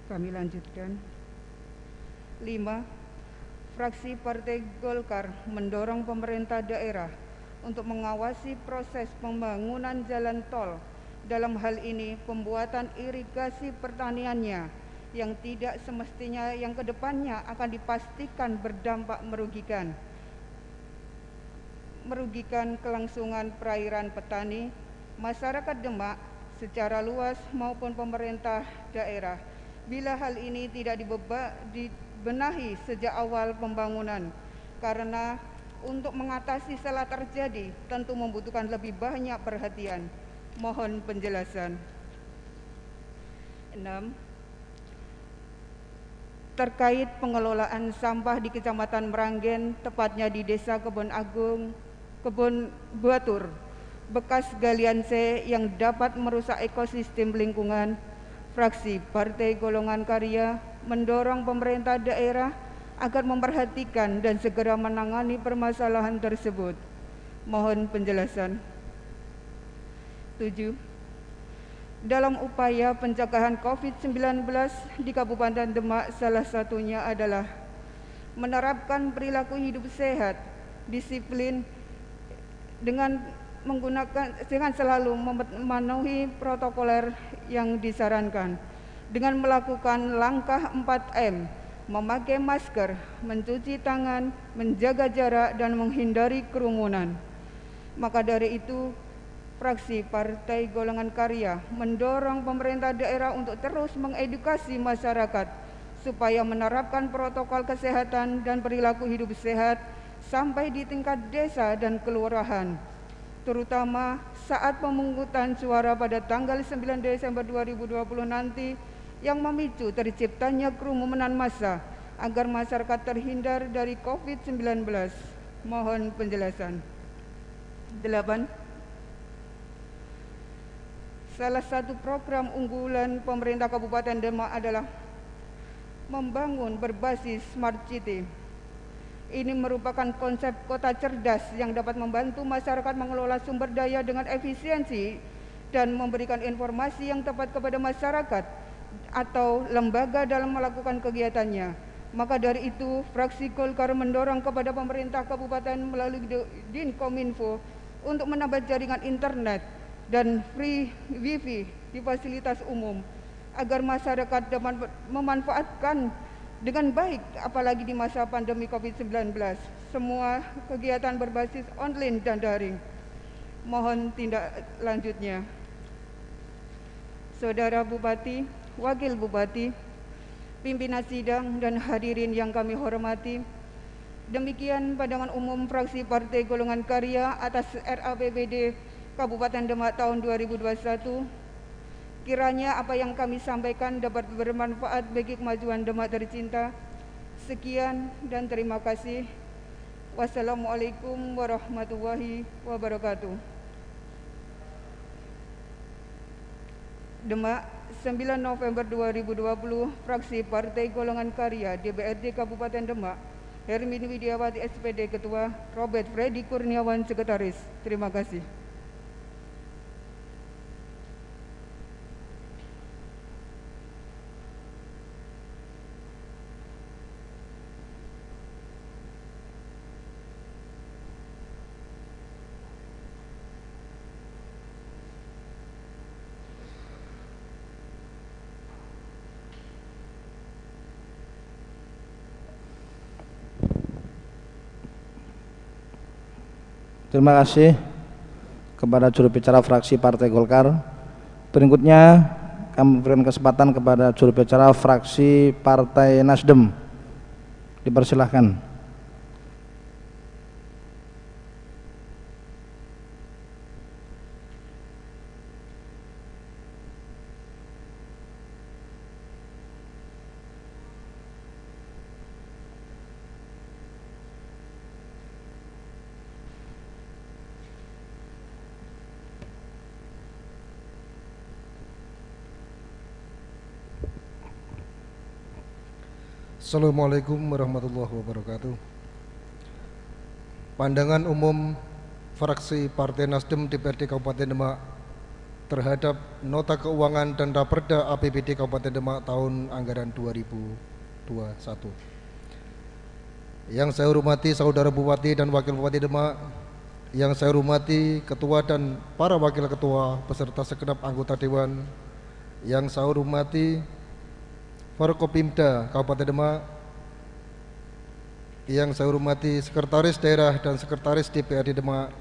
Kami lanjutkan. 5. Fraksi Partai Golkar mendorong pemerintah daerah untuk mengawasi proses pembangunan jalan tol, dalam hal ini pembuatan irigasi pertaniannya yang tidak semestinya yang kedepannya akan dipastikan berdampak merugikan kelangsungan perairan petani, masyarakat Demak secara luas maupun pemerintah daerah bila hal ini tidak dibenahi sejak awal pembangunan, karena untuk mengatasi salah terjadi tentu membutuhkan lebih banyak perhatian. Mohon penjelasan. 6. Terkait pengelolaan sampah di Kecamatan Meranggen, tepatnya di Desa Kebon Agung, Kebon Batur, bekas galian C yang dapat merusak ekosistem lingkungan, fraksi Partai Golongan Karya mendorong pemerintah daerah agar memperhatikan dan segera menangani permasalahan tersebut. Mohon penjelasan. 7. Dalam upaya pencegahan COVID-19 di Kabupaten Demak, salah satunya adalah menerapkan perilaku hidup sehat, disiplin dengan selalu memenuhi protokoler yang disarankan, dengan melakukan langkah 4M, memakai masker, mencuci tangan, menjaga jarak, dan menghindari kerumunan. Maka dari itu, fraksi Partai Golongan Karya mendorong pemerintah daerah untuk terus mengedukasi masyarakat supaya menerapkan protokol kesehatan dan perilaku hidup sehat sampai di tingkat desa dan kelurahan, terutama saat pemungutan suara pada tanggal 9 Desember 2020 nanti yang memicu terciptanya kerumunan massa agar masyarakat terhindar dari COVID-19. Mohon penjelasan. 8. Salah satu program unggulan pemerintah Kabupaten Demak adalah membangun berbasis Smart City. Ini merupakan konsep kota cerdas yang dapat membantu masyarakat mengelola sumber daya dengan efisiensi dan memberikan informasi yang tepat kepada masyarakat atau lembaga dalam melakukan kegiatannya. Maka dari itu, fraksi Golkar mendorong kepada pemerintah kabupaten melalui Dinkominfo untuk menambah jaringan internet dan free wifi di fasilitas umum agar masyarakat dapat memanfaatkan dengan baik, apalagi di masa pandemi COVID-19, semua kegiatan berbasis online dan daring. Mohon tindak lanjutnya. Saudara Bupati, Wakil Bupati, pimpinan sidang dan hadirin yang kami hormati, demikian pandangan umum fraksi Partai Golongan Karya atas RAPBD Kabupaten Demak tahun 2021. Kiranya apa yang kami sampaikan dapat bermanfaat bagi kemajuan Demak tercinta. Sekian dan terima kasih. Wassalamualaikum warahmatullahi wabarakatuh. Demak, 9 November 2020, fraksi Partai Golongan Karya DPRD Kabupaten Demak, Hermini Widiawati SPD Ketua, Robert Freddy Kurniawan Sekretaris. Terima kasih. Terima kasih kepada juru bicara fraksi Partai Golkar. Berikutnya kami berikan kesempatan kepada juru bicara fraksi Partai Nasdem. Dipersilahkan. Assalamualaikum warahmatullahi wabarakatuh. Pandangan umum fraksi Partai Nasdem DPRD Kabupaten Demak terhadap nota keuangan dan Raperda APBD Kabupaten Demak tahun anggaran 2021. Yang saya hormati Saudara Bupati dan Wakil Bupati Demak, yang saya hormati Ketua dan para Wakil Ketua beserta segenap anggota Dewan, yang saya hormati Forkopimda Kabupaten Demak, yang saya hormati Sekretaris Daerah dan Sekretaris DPRD Demak,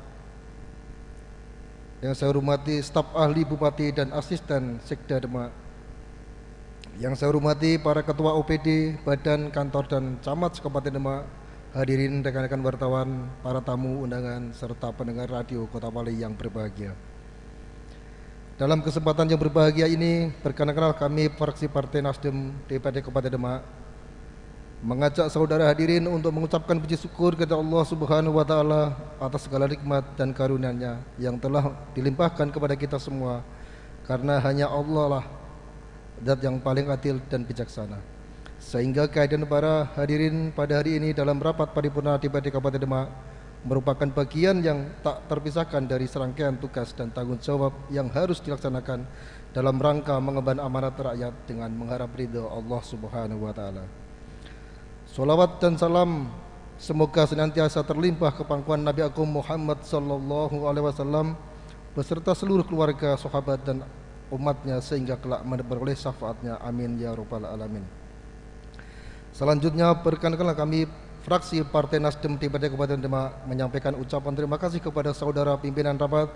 yang saya hormati staf ahli Bupati dan Asisten Sekda Demak, yang saya hormati para Ketua OPD, Badan, Kantor, dan Camat Kabupaten Demak, hadirin rekan-rekan wartawan, para tamu undangan, serta pendengar radio Kota Pali yang berbahagia. Dalam kesempatan yang berbahagia ini, perkenalkan kami fraksi Partai Nasdem DPRD Kabupaten Demak mengajak saudara hadirin untuk mengucapkan puji syukur kepada Allah Subhanahu wa taala atas segala nikmat dan karunia-Nya yang telah dilimpahkan kepada kita semua, karena hanya Allah lah zat yang paling adil dan bijaksana. Sehingga kehadiran para hadirin pada hari ini dalam rapat paripurna DPRD Kabupaten Demak merupakan bagian yang tak terpisahkan dari serangkaian tugas dan tanggung jawab yang harus dilaksanakan dalam rangka mengemban amanat rakyat dengan mengharap ridho Allah Subhanahu wa taala. Salawat dan salam semoga senantiasa terlimpah ke pangkuan Nabi Agung Muhammad sallallahu alaihi wasallam beserta seluruh keluarga, sahabat, dan umatnya sehingga kelak memperoleh syafaatnya. Amin ya rabbal alamin. Selanjutnya perkenalkanlah kami fraksi Partai Nasdem DPRD Kabupaten Demak menyampaikan ucapan terima kasih kepada saudara pimpinan rapat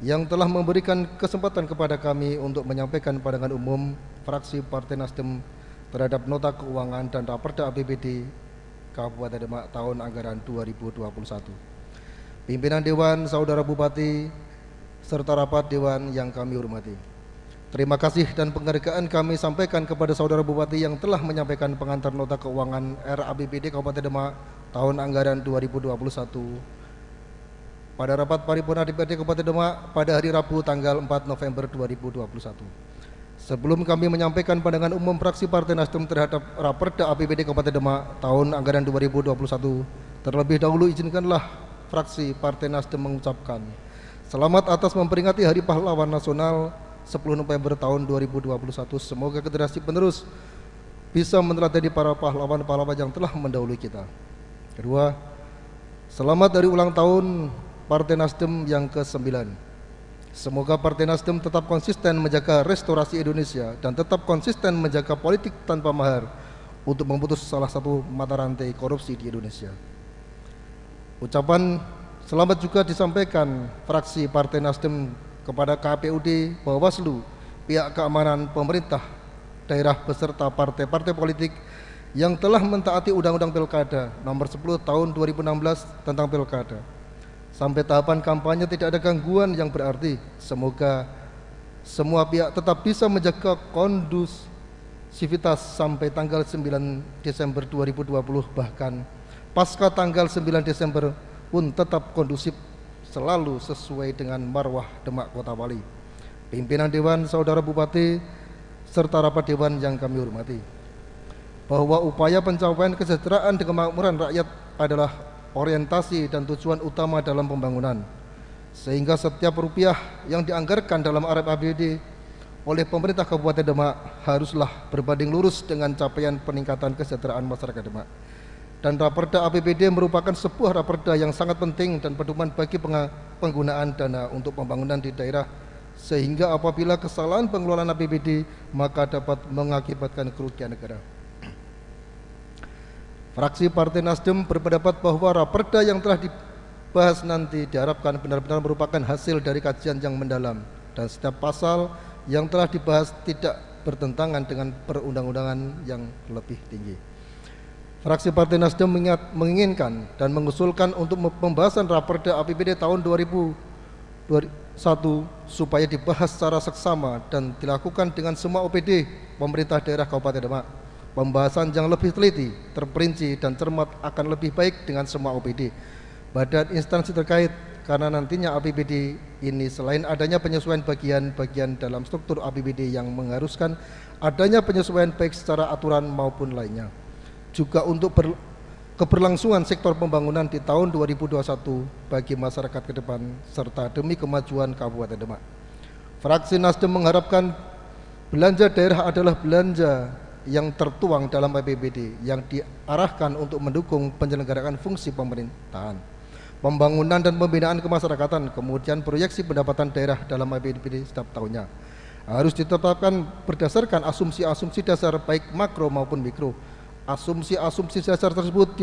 yang telah memberikan kesempatan kepada kami untuk menyampaikan pandangan umum fraksi Partai Nasdem terhadap nota keuangan dan Raperda APBD Kabupaten Demak tahun anggaran 2021. Pimpinan Dewan, saudara Bupati, serta rapat Dewan yang kami hormati. Terima kasih dan penghargaan kami sampaikan kepada saudara Bupati yang telah menyampaikan pengantar nota keuangan RAPBD Kabupaten Demak tahun anggaran 2021 pada rapat paripurna DPRD Kabupaten Demak pada hari Rabu tanggal 4 November 2021. Sebelum kami menyampaikan pandangan umum fraksi Partai Nasdem terhadap Raperda APBD Kabupaten Demak tahun anggaran 2021, terlebih dahulu izinkanlah fraksi Partai Nasdem mengucapkan selamat atas memperingati Hari Pahlawan Nasional 10 November tahun 2021. Semoga generasi penerus bisa meneladani para pahlawan-pahlawan yang telah mendahului kita. Kedua, selamat dari ulang tahun Partai Nasdem yang ke-9. Semoga Partai Nasdem tetap konsisten menjaga restorasi Indonesia dan tetap konsisten menjaga politik tanpa mahar untuk memutus salah satu mata rantai korupsi di Indonesia. Ucapan selamat juga disampaikan fraksi Partai Nasdem kepada KPUD, Bawaslu, pihak keamanan, pemerintah daerah beserta partai-partai politik yang telah mentaati Undang-Undang Pilkada nomor 10 tahun 2016 tentang Pilkada. Sampai tahapan kampanye tidak ada gangguan yang berarti. Semoga semua pihak tetap bisa menjaga kondusivitas sampai tanggal 9 Desember 2020, bahkan pasca tanggal 9 Desember pun tetap kondusif selalu sesuai dengan marwah Demak Kota Pali. Pimpinan Dewan, saudara Bupati, serta rapat Dewan yang kami hormati, bahwa upaya pencapaian kesejahteraan dan kemakmuran rakyat adalah orientasi dan tujuan utama dalam pembangunan, sehingga setiap rupiah yang dianggarkan dalam APBD oleh pemerintah Kabupaten Demak haruslah berbanding lurus dengan capaian peningkatan kesejahteraan masyarakat Demak. Dan Raperda APBD merupakan sebuah raperda yang sangat penting dan pedoman bagi penggunaan dana untuk pembangunan di daerah, sehingga apabila kesalahan pengelolaan APBD maka dapat mengakibatkan kerugian negara. Fraksi Partai Nasdem berpendapat bahwa raperda yang telah dibahas nanti diharapkan benar-benar merupakan hasil dari kajian yang mendalam dan setiap pasal yang telah dibahas tidak bertentangan dengan perundang-undangan yang lebih tinggi. Fraksi Partai Nasdem menginginkan dan mengusulkan untuk pembahasan Raperda APBD tahun 2021 supaya dibahas secara seksama dan dilakukan dengan semua OPD pemerintah daerah Kabupaten Demak. Pembahasan yang lebih teliti, terperinci, dan cermat akan lebih baik dengan semua OPD, badan instansi terkait, karena nantinya APBD ini selain adanya penyesuaian bagian-bagian dalam struktur APBD yang mengharuskan adanya penyesuaian baik secara aturan maupun lainnya, juga untuk keberlangsungan sektor pembangunan di tahun 2021 bagi masyarakat ke depan serta demi kemajuan Kabupaten Demak. Fraksi Nasdem mengharapkan belanja daerah adalah belanja yang tertuang dalam APBD yang diarahkan untuk mendukung penyelenggaraan fungsi pemerintahan, pembangunan dan pembinaan kemasyarakatan. Kemudian proyeksi pendapatan daerah dalam APBD setiap tahunnya harus ditetapkan berdasarkan asumsi-asumsi dasar baik makro maupun mikro. Asumsi-asumsi dasar tersebut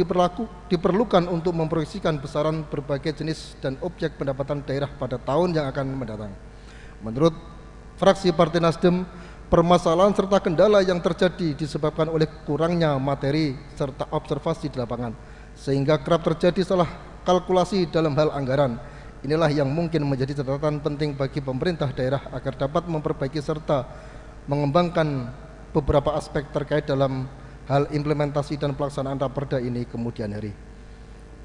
diperlukan untuk memproyeksikan besaran berbagai jenis dan objek pendapatan daerah pada tahun yang akan mendatang. Menurut fraksi Partai Nasdem, permasalahan serta kendala yang terjadi disebabkan oleh kurangnya materi serta observasi di lapangan, sehingga kerap terjadi salah kalkulasi dalam hal anggaran. Inilah yang mungkin menjadi catatan penting bagi pemerintah daerah agar dapat memperbaiki serta mengembangkan beberapa aspek terkait dalam hal implementasi dan pelaksanaan Raperda ini kemudian hari.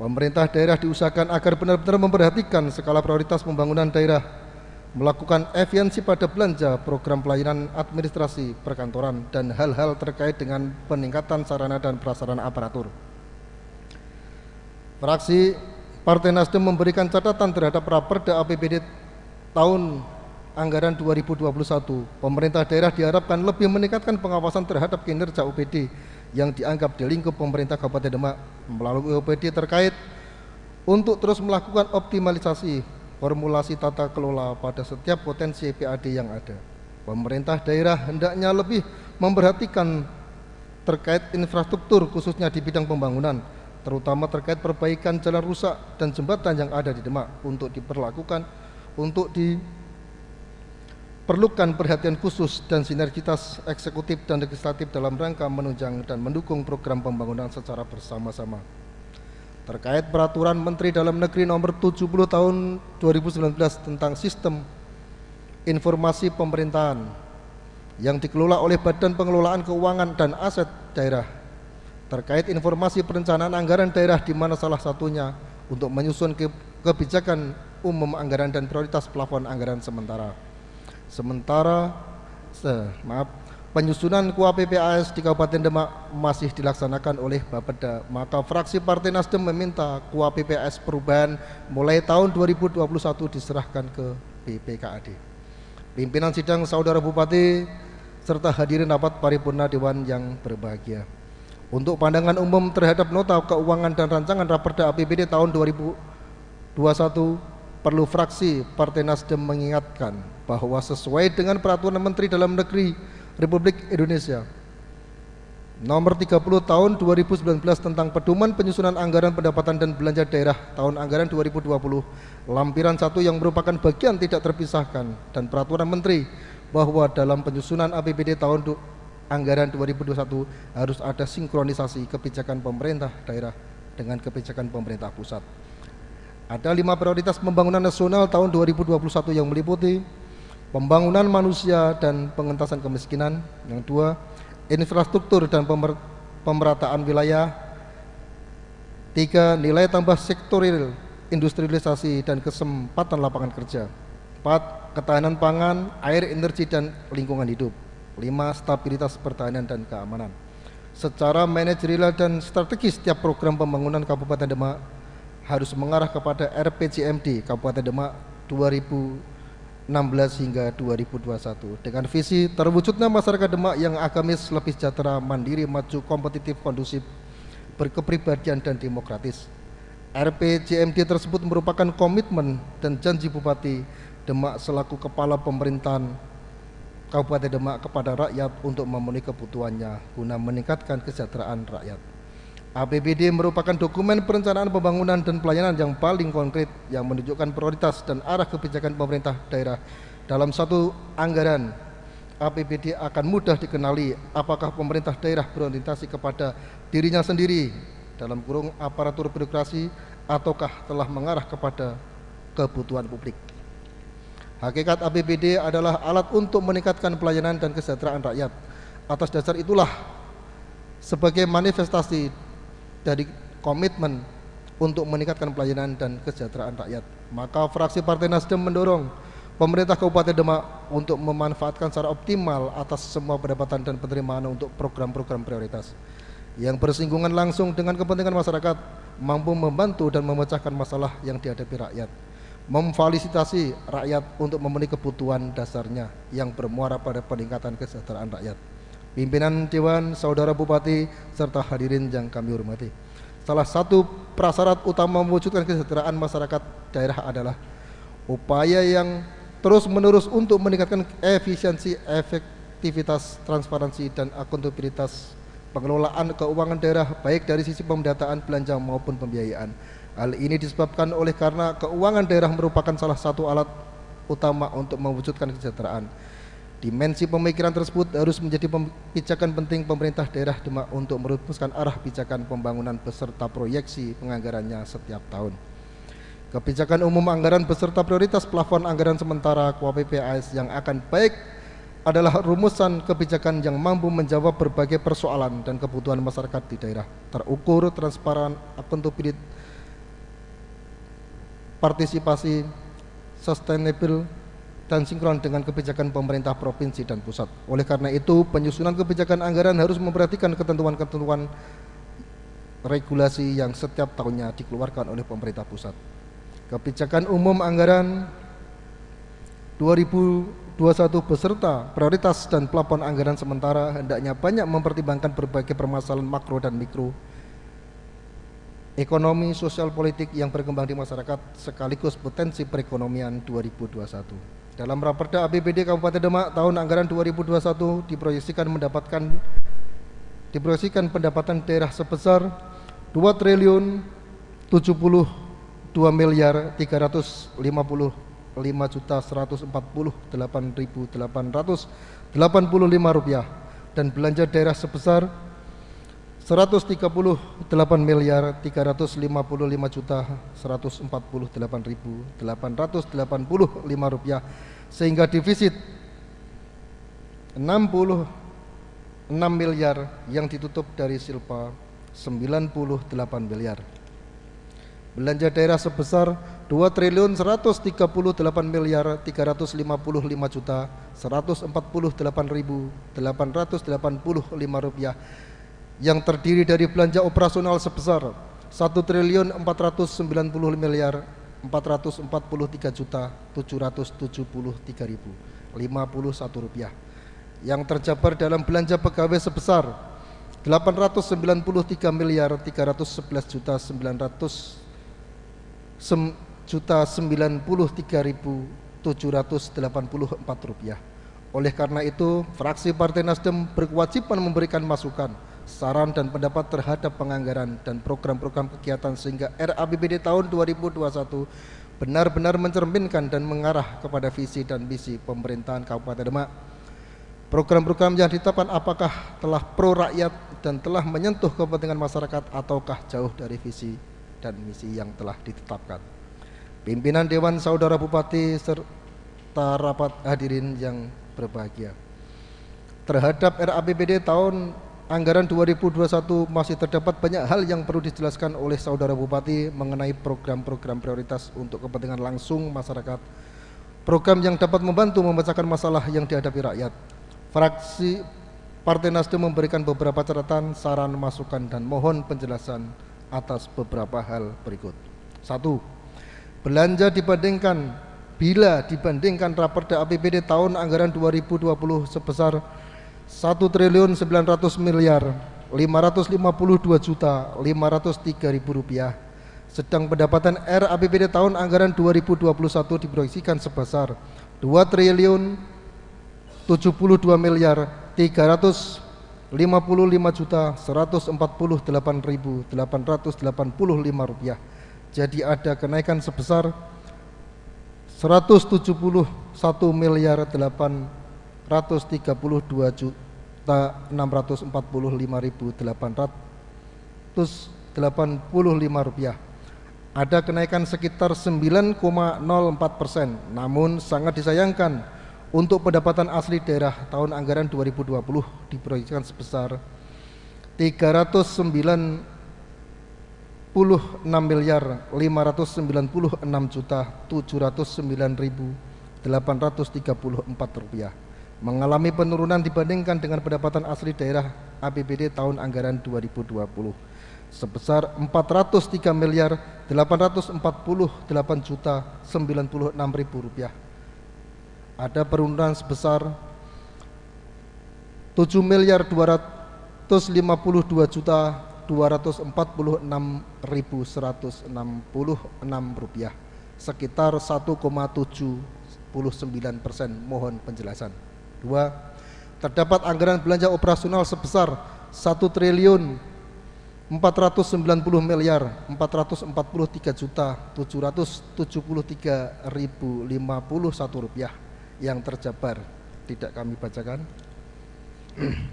Pemerintah daerah diusahakan agar benar-benar memperhatikan skala prioritas pembangunan daerah, melakukan efisiensi pada belanja, program pelayanan administrasi perkantoran, dan hal-hal terkait dengan peningkatan sarana dan prasarana aparatur. Fraksi Partai Nasdem memberikan catatan terhadap Raperda APBD tahun anggaran 2021. Pemerintah daerah diharapkan lebih meningkatkan pengawasan terhadap kinerja OPD yang dianggap di lingkup pemerintah Kabupaten Demak melalui OPD terkait untuk terus melakukan optimalisasi formulasi tata kelola pada setiap potensi PAD yang ada. Pemerintah daerah hendaknya lebih memperhatikan terkait infrastruktur khususnya di bidang pembangunan, terutama terkait perbaikan jalan rusak dan jembatan yang ada di Demak diperlukan perhatian khusus dan sinergitas eksekutif dan legislatif dalam rangka menunjang dan mendukung program pembangunan secara bersama-sama. Terkait peraturan Menteri Dalam Negeri nomor 70 tahun 2019 tentang sistem informasi pemerintahan yang dikelola oleh Badan Pengelolaan Keuangan dan Aset Daerah, terkait informasi perencanaan anggaran daerah, di mana salah satunya untuk menyusun kebijakan umum anggaran dan prioritas plafon anggaran penyusunan KUAPPAS di Kabupaten Demak masih dilaksanakan oleh Bapeda. Maka fraksi Partai Nasdem meminta KUAPPAS perubahan mulai tahun 2021 diserahkan ke BPKAD. Pimpinan sidang, saudara Bupati, serta hadirin rapat paripurna Dewan yang berbahagia. Untuk pandangan umum terhadap nota keuangan dan rancangan Raperda APBD tahun 2021, perlu fraksi Partai Nasdem mengingatkan bahwa sesuai dengan Peraturan Menteri Dalam Negeri Republik Indonesia nomor 30 tahun 2019 tentang pedoman penyusunan anggaran pendapatan dan belanja daerah tahun anggaran 2020 lampiran 1 yang merupakan bagian tidak terpisahkan, dan Peraturan Menteri bahwa dalam penyusunan APBD tahun anggaran 2021 harus ada sinkronisasi kebijakan pemerintah daerah dengan kebijakan pemerintah pusat. Ada 5 prioritas pembangunan nasional tahun 2021 yang meliputi pembangunan manusia dan pengentasan kemiskinan. Yang 2, infrastruktur dan pemerataan wilayah. 3, nilai tambah sektorial, industrialisasi dan kesempatan lapangan kerja. 4, ketahanan pangan, air, energi dan lingkungan hidup. 5, stabilitas pertahanan dan keamanan. Secara manajerial dan strategis, setiap program pembangunan Kabupaten Demak harus mengarah kepada RPJMD Kabupaten Demak 2016 hingga 2021 dengan visi terwujudnya masyarakat Demak yang agamis, lebih sejahtera, mandiri, maju, kompetitif, kondusif, berkepribadian dan demokratis. RPJMD tersebut merupakan komitmen dan janji Bupati Demak selaku kepala pemerintahan Kabupaten Demak kepada rakyat untuk memenuhi kebutuhannya guna meningkatkan kesejahteraan rakyat. APBD merupakan dokumen perencanaan pembangunan dan pelayanan yang paling konkret yang menunjukkan prioritas dan arah kebijakan pemerintah daerah. Dalam satu anggaran APBD akan mudah dikenali apakah pemerintah daerah berorientasi kepada dirinya sendiri dalam kurung aparatur birokrasi ataukah telah mengarah kepada kebutuhan publik. Hakikat APBD adalah alat untuk meningkatkan pelayanan dan kesejahteraan rakyat. Atas dasar itulah, sebagai manifestasi dari komitmen untuk meningkatkan pelayanan dan kesejahteraan rakyat, maka fraksi Partai Nasdem mendorong pemerintah Kabupaten Demak untuk memanfaatkan secara optimal atas semua pendapatan dan penerimaan untuk program-program prioritas yang bersinggungan langsung dengan kepentingan masyarakat, mampu membantu dan memecahkan masalah yang dihadapi rakyat. memfasilitasi rakyat untuk memenuhi kebutuhan dasarnya yang bermuara pada peningkatan kesejahteraan rakyat. Pimpinan Dewan, Saudara Bupati, serta hadirin yang kami hormati. Salah satu prasyarat utama mewujudkan kesejahteraan masyarakat daerah adalah upaya yang terus-menerus untuk meningkatkan efisiensi, efektivitas, transparansi, dan akuntabilitas pengelolaan keuangan daerah baik dari sisi pendataan belanja maupun pembiayaan. Hal ini disebabkan oleh karena keuangan daerah merupakan salah satu alat utama untuk mewujudkan kesejahteraan. Dimensi pemikiran tersebut harus menjadi pijakan penting pemerintah daerah Demak untuk merumuskan arah pijakan pembangunan beserta proyeksi penganggarannya setiap tahun. Kebijakan umum anggaran beserta prioritas plafon anggaran sementara KUAPP/AS yang akan baik adalah rumusan kebijakan yang mampu menjawab berbagai persoalan dan kebutuhan masyarakat di daerah, terukur, transparan, akuntabel, partisipasi, sustainable, dan sinkron dengan kebijakan pemerintah provinsi dan pusat. Oleh karena itu, penyusunan kebijakan anggaran harus memperhatikan ketentuan-ketentuan regulasi yang setiap tahunnya dikeluarkan oleh pemerintah pusat. Kebijakan umum anggaran 2021 beserta prioritas dan plafon anggaran sementara hendaknya banyak mempertimbangkan berbagai permasalahan makro dan mikro ekonomi, sosial, politik yang berkembang di masyarakat sekaligus potensi perekonomian 2021. Dalam Raperda APBD Kabupaten Demak tahun anggaran 2021 diproyeksikan pendapatan daerah sebesar 2.072.145.885 rupiah dan belanja daerah sebesar 135.148.885 rupiah sehingga defisit 66 miliar yang ditutup dari silpa 98 miliar. Belanja daerah sebesar 2.348.148.885 rupiah yang terdiri dari belanja operasional sebesar 1.493.473.773.051 rupiah yang terjabar dalam belanja pegawai sebesar 893.311.993.784 rupiah. Oleh karena itu, fraksi Partai Nasdem berkewajiban memberikan masukan, saran dan pendapat terhadap penganggaran dan program-program kegiatan sehingga RAPBD tahun 2021 benar-benar mencerminkan dan mengarah kepada visi dan misi pemerintahan Kabupaten Demak. Program-program yang ditetapkan apakah telah pro rakyat dan telah menyentuh kepentingan masyarakat ataukah jauh dari visi dan misi yang telah ditetapkan. Pimpinan Dewan, Saudara Bupati, serta rapat hadirin yang berbahagia. Terhadap RAPBD tahun anggaran 2021 masih terdapat banyak hal yang perlu dijelaskan oleh Saudara Bupati mengenai program-program prioritas untuk kepentingan langsung masyarakat, program yang dapat membantu memecahkan masalah yang dihadapi rakyat. Fraksi Partai Nasdem memberikan beberapa catatan, saran, masukan, dan mohon penjelasan atas beberapa hal berikut. 1. Belanja bila dibandingkan Raperda APBD tahun anggaran 2020 sebesar 1.952.503.000 rupiah, sedang pendapatan RAPBD tahun anggaran 2021 diproyeksikan sebesar 2.075.345.148.885 rupiah. Jadi ada kenaikan sebesar 172.645.885 rupiah. Ada kenaikan sekitar 9,04%. Namun sangat disayangkan untuk pendapatan asli daerah tahun anggaran 2020 diproyeksikan sebesar 309.596.709.834 rupiah, mengalami penurunan dibandingkan dengan pendapatan asli daerah APBD tahun anggaran 2020. sebesar 403 miliar 848.096.000 rupiah. Ada penurunan sebesar 7 miliar 252.246.166 rupiah, sekitar 1,79%. Mohon penjelasan. 2. Terdapat anggaran belanja operasional sebesar 1.493.443.773.051 rupiah yang terjabar. Tidak kami bacakan. 4.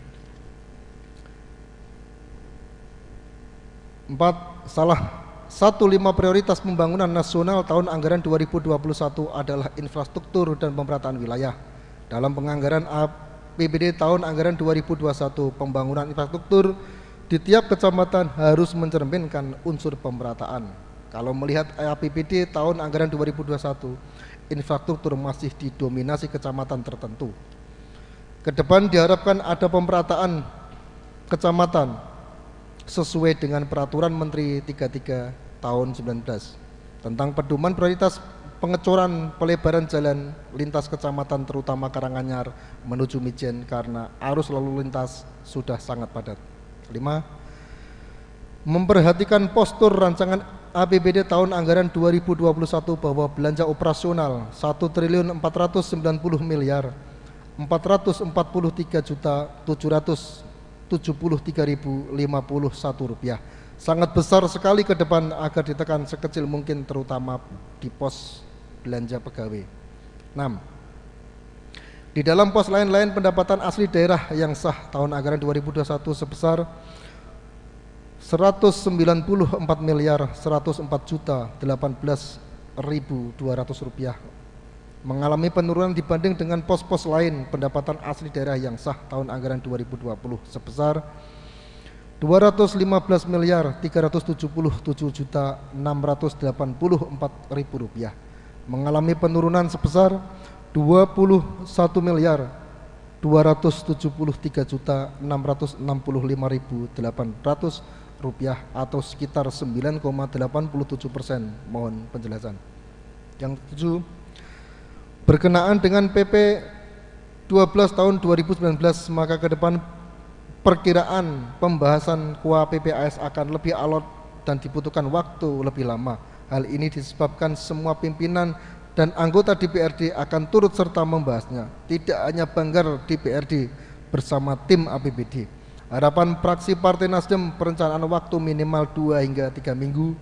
Salah 5 prioritas pembangunan nasional tahun anggaran 2021 adalah infrastruktur dan pemerataan wilayah. Dalam penganggaran APBD tahun anggaran 2021, pembangunan infrastruktur di tiap kecamatan harus mencerminkan unsur pemerataan. Kalau melihat APBD tahun anggaran 2021, infrastruktur masih didominasi kecamatan tertentu. Kedepan diharapkan ada pemerataan kecamatan sesuai dengan Peraturan Menteri 33 tahun 19 tentang pedoman prioritas pengecoran pelebaran jalan lintas kecamatan terutama Karanganyar menuju Mijen karena arus lalu lintas sudah sangat padat. 5. Memperhatikan postur rancangan APBD tahun anggaran 2021 bahwa belanja operasional 1.493.773.051 rupiah sangat besar sekali ke depan agar ditekan sekecil mungkin terutama di pos belanja pegawai. 6. Di dalam pos lain-lain pendapatan asli daerah yang sah tahun anggaran 2021 sebesar 194.104.018.200 rupiah mengalami penurunan dibanding dengan pos-pos lain pendapatan asli daerah yang sah tahun anggaran 2020 sebesar 215.377.684.000 rupiah mengalami penurunan sebesar 21.273.665.800 rupiah atau sekitar 9,87%. Mohon penjelasan. Yang 7, berkenaan dengan PP 12 tahun 2019, maka ke depan perkiraan pembahasan KUA PPAS akan lebih alot dan dibutuhkan waktu lebih lama. Hal ini disebabkan semua pimpinan dan anggota DPRD akan turut serta membahasnya, tidak hanya Banggar DPRD bersama tim APBD. Harapan fraksi Partai Nasdem perencanaan waktu minimal 2 hingga 3 minggu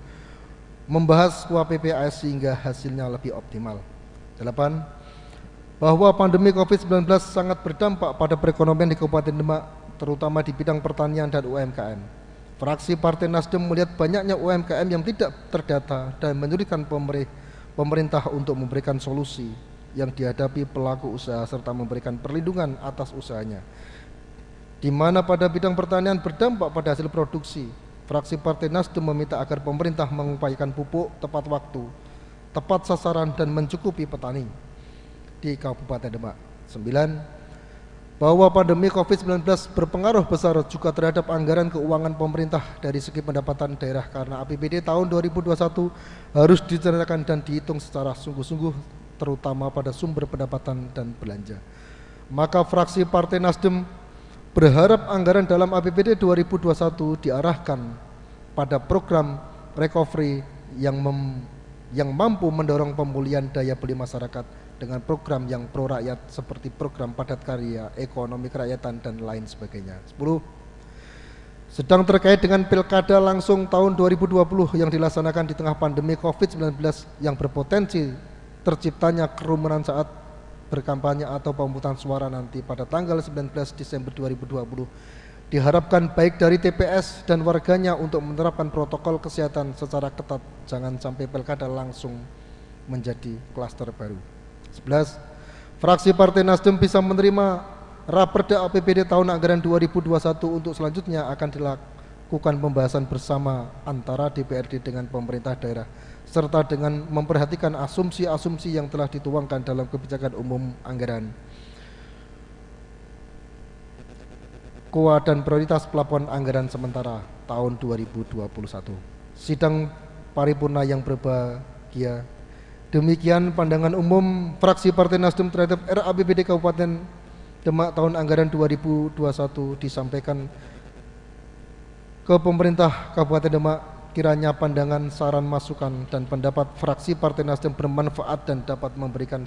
membahas KUA PPAS sehingga hasilnya lebih optimal. 8. Bahwa pandemi COVID-19 sangat berdampak pada perekonomian di Kabupaten Demak, terutama di bidang pertanian dan UMKM. Fraksi Partai Nasdem melihat banyaknya UMKM yang tidak terdata dan menyulitkan pemerintah untuk memberikan solusi yang dihadapi pelaku usaha serta memberikan perlindungan atas usahanya, di mana pada bidang pertanian berdampak pada hasil produksi. Fraksi Partai Nasdem meminta agar pemerintah mengupayakan pupuk tepat waktu, tepat sasaran dan mencukupi petani di Kabupaten Demak. 9. Bahwa pandemi COVID-19 berpengaruh besar juga terhadap anggaran keuangan pemerintah dari segi pendapatan daerah karena APBD tahun 2021 harus direncanakan dan dihitung secara sungguh-sungguh terutama pada sumber pendapatan dan belanja. Maka fraksi Partai Nasdem berharap anggaran dalam APBD 2021 diarahkan pada program recovery yang mampu mendorong pemulihan daya beli masyarakat dengan program yang pro rakyat seperti program padat karya, ekonomi kerakyatan dan lain sebagainya. 10. Sedang terkait dengan pilkada langsung tahun 2020 yang dilaksanakan di tengah pandemi COVID-19 yang berpotensi terciptanya kerumunan saat berkampanye atau pemungutan suara nanti pada tanggal 19 Desember 2020, diharapkan baik dari TPS dan warganya untuk menerapkan protokol kesehatan secara ketat, jangan sampai pilkada langsung menjadi klaster baru. 11. Fraksi Partai Nasdem bisa menerima Raperda APBD tahun anggaran 2021 untuk selanjutnya akan dilakukan pembahasan bersama antara DPRD dengan pemerintah daerah serta dengan memperhatikan asumsi-asumsi yang telah dituangkan dalam kebijakan umum anggaran KUA dan prioritas pelaporan anggaran sementara. tahun 2021. Sidang paripurna yang berbahagia, demikian pandangan umum fraksi Partai Nasdem terhadap RAPBD Kabupaten Demak tahun anggaran 2021 disampaikan ke pemerintah Kabupaten Demak. Kiranya pandangan, saran, masukan, dan pendapat fraksi Partai Nasdem bermanfaat dan dapat memberikan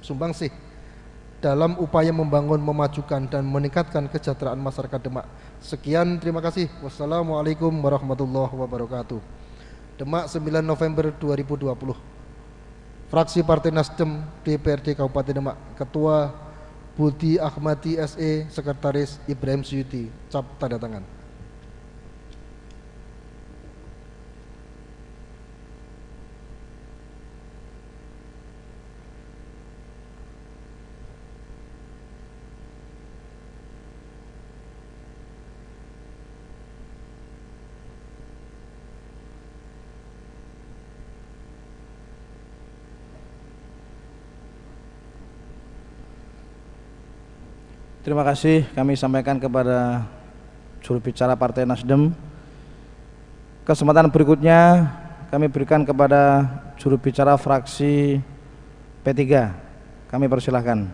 sumbangsih dalam upaya membangun, memajukan, dan meningkatkan kesejahteraan masyarakat Demak. Sekian, terima kasih. Wassalamualaikum warahmatullahi wabarakatuh. Demak, 9 November 2020. Fraksi Partai Nasdem DPRD Kabupaten Demak, Ketua Budi Ahmadi SE, Sekretaris Ibrahim Suyuti. Cap tanda tangan. Terima kasih kami sampaikan kepada juru bicara Partai Nasdem. Kesempatan berikutnya kami berikan kepada juru bicara fraksi P3. Kami persilahkan.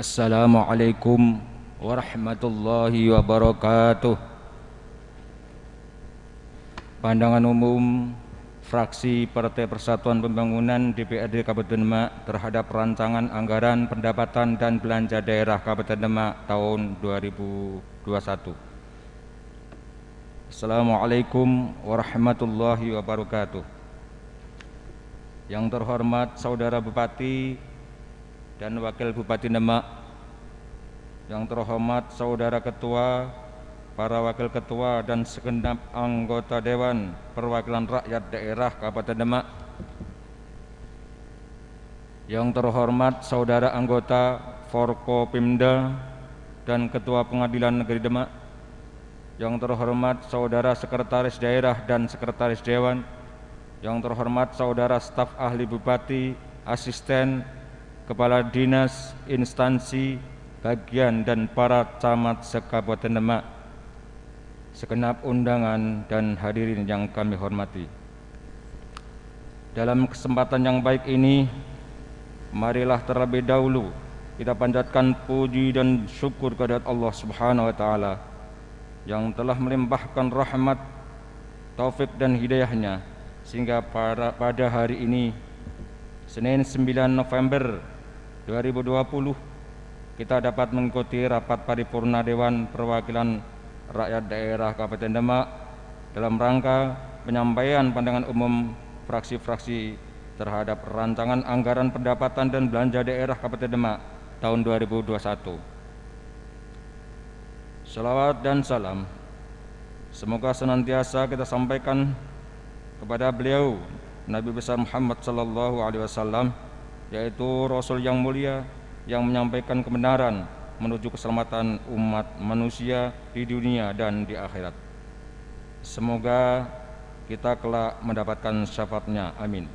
Assalamualaikum warahmatullahi wabarakatuh. Pandangan umum fraksi Partai Persatuan Pembangunan DPRD Kabupaten Demak terhadap rancangan anggaran pendapatan dan belanja daerah Kabupaten Demak tahun 2021. Assalamualaikum warahmatullahi wabarakatuh. Yang terhormat Saudara Bupati dan Wakil Bupati Demak, yang terhormat Saudara Ketua, para Wakil Ketua dan segenap anggota Dewan Perwakilan Rakyat Daerah Kabupaten Demak, yang terhormat Saudara Anggota Forkopimda dan Ketua Pengadilan Negeri Demak, yang terhormat Saudara Sekretaris Daerah dan Sekretaris Dewan, yang terhormat Saudara Staf Ahli Bupati, Asisten, Kepala Dinas, Instansi, Bagian, dan para camat se-Kabupaten Demak, segenap undangan dan hadirin yang kami hormati. Dalam kesempatan yang baik ini, marilah terlebih dahulu kita panjatkan puji dan syukur kehadirat Allah Subhanahu wa Ta'ala yang telah melimpahkan rahmat, taufik dan hidayahnya sehingga pada hari ini, Senin 9 November 2020, kita dapat mengikuti rapat paripurna Dewan Perwakilan Rakyat Daerah Kabupaten Demak dalam rangka penyampaian pandangan umum fraksi-fraksi terhadap rancangan anggaran pendapatan dan belanja daerah Kabupaten Demak tahun 2021. Salawat dan salam semoga senantiasa kita sampaikan kepada beliau Nabi besar Muhammad sallallahu alaihi wasallam, yaitu Rasul yang mulia yang menyampaikan kebenaran menuju keselamatan umat manusia di dunia dan di akhirat. Semoga kita kelak mendapatkan syafaatnya. Amin.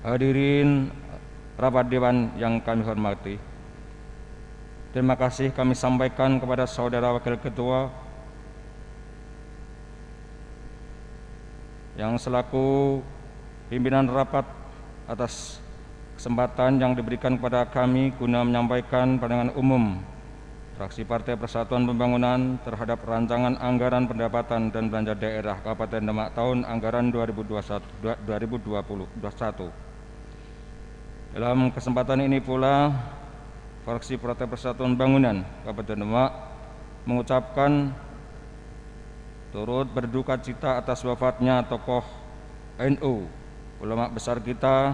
Hadirin rapat dewan yang kami hormati, terima kasih kami sampaikan kepada Saudara Wakil Ketua yang selaku pimpinan rapat atas kesempatan yang diberikan kepada kami guna menyampaikan pandangan umum fraksi Partai Persatuan Pembangunan terhadap rancangan anggaran pendapatan dan belanja daerah Kabupaten Demak tahun anggaran 2021. Dalam kesempatan ini pula, fraksi Partai Persatuan Pembangunan Kabupaten Demak mengucapkan turut berduka cita atas wafatnya tokoh NU, ulama besar kita,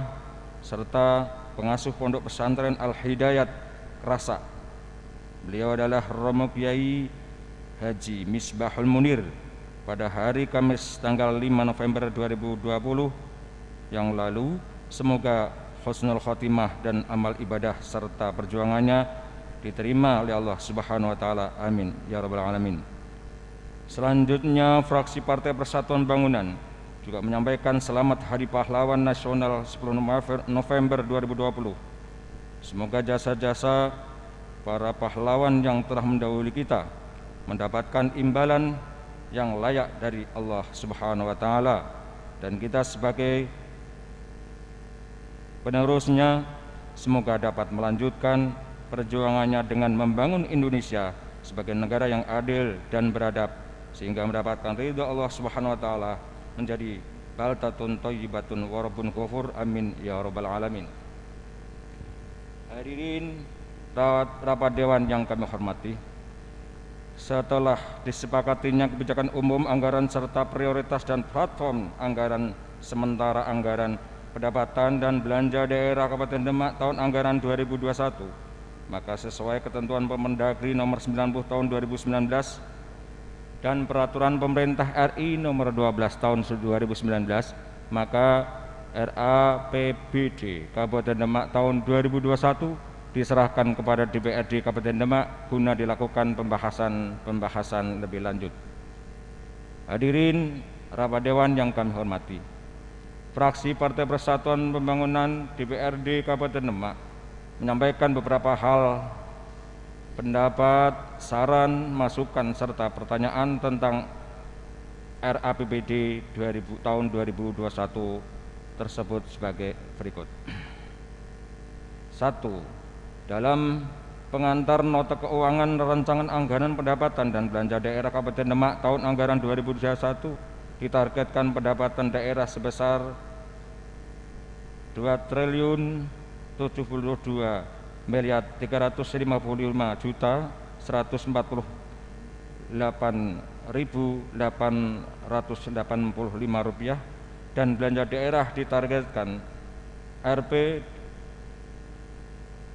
serta pengasuh Pondok Pesantren Al-Hidayat rasa. Beliau adalah Romo Kiai Haji Misbahul Munir pada hari Kamis tanggal 5 November 2020 yang lalu. Semoga husnul khotimah dan amal ibadah serta perjuangannya diterima oleh Allah Subhanahu wa taala. Amin ya rabbal alamin. Selanjutnya fraksi Partai Persatuan Bangunan juga menyampaikan selamat Hari Pahlawan Nasional 10 November 2020. Semoga jasa-jasa para pahlawan yang telah mendahului kita mendapatkan imbalan yang layak dari Allah Subhanahu wa taala, dan kita sebagai penerusnya semoga dapat melanjutkan perjuangannya dengan membangun Indonesia sebagai negara yang adil dan beradab sehingga mendapatkan ridha Allah Subhanahu wa taala, menjadi baldatun thayyibatun wa rabbun ghafur. Amin ya rabbal alamin. Hadirin rapat dewan yang kami hormati, setelah disepakatinya kebijakan umum anggaran serta prioritas dan platform anggaran sementara anggaran pendapatan dan belanja daerah Kabupaten Demak tahun anggaran 2021, maka sesuai ketentuan Permendagri nomor 90 tahun 2019 dan peraturan pemerintah RI nomor 12 tahun 2019, maka RAPBD Kabupaten Demak tahun 2021 diserahkan kepada DPRD Kabupaten Demak guna dilakukan pembahasan lebih lanjut. Hadirin rapat dewan yang kami hormati, fraksi Partai Persatuan Pembangunan DPRD Kabupaten Demak menyampaikan beberapa hal, pendapat, saran, masukan serta pertanyaan tentang RAPBD tahun 2021 tersebut sebagai berikut. 1. Dalam pengantar nota keuangan rancangan anggaran pendapatan dan belanja daerah Kabupaten Demak tahun anggaran 2021 ditargetkan pendapatan daerah sebesar 2.345.145.885 rupiah, dan belanja daerah ditargetkan Rp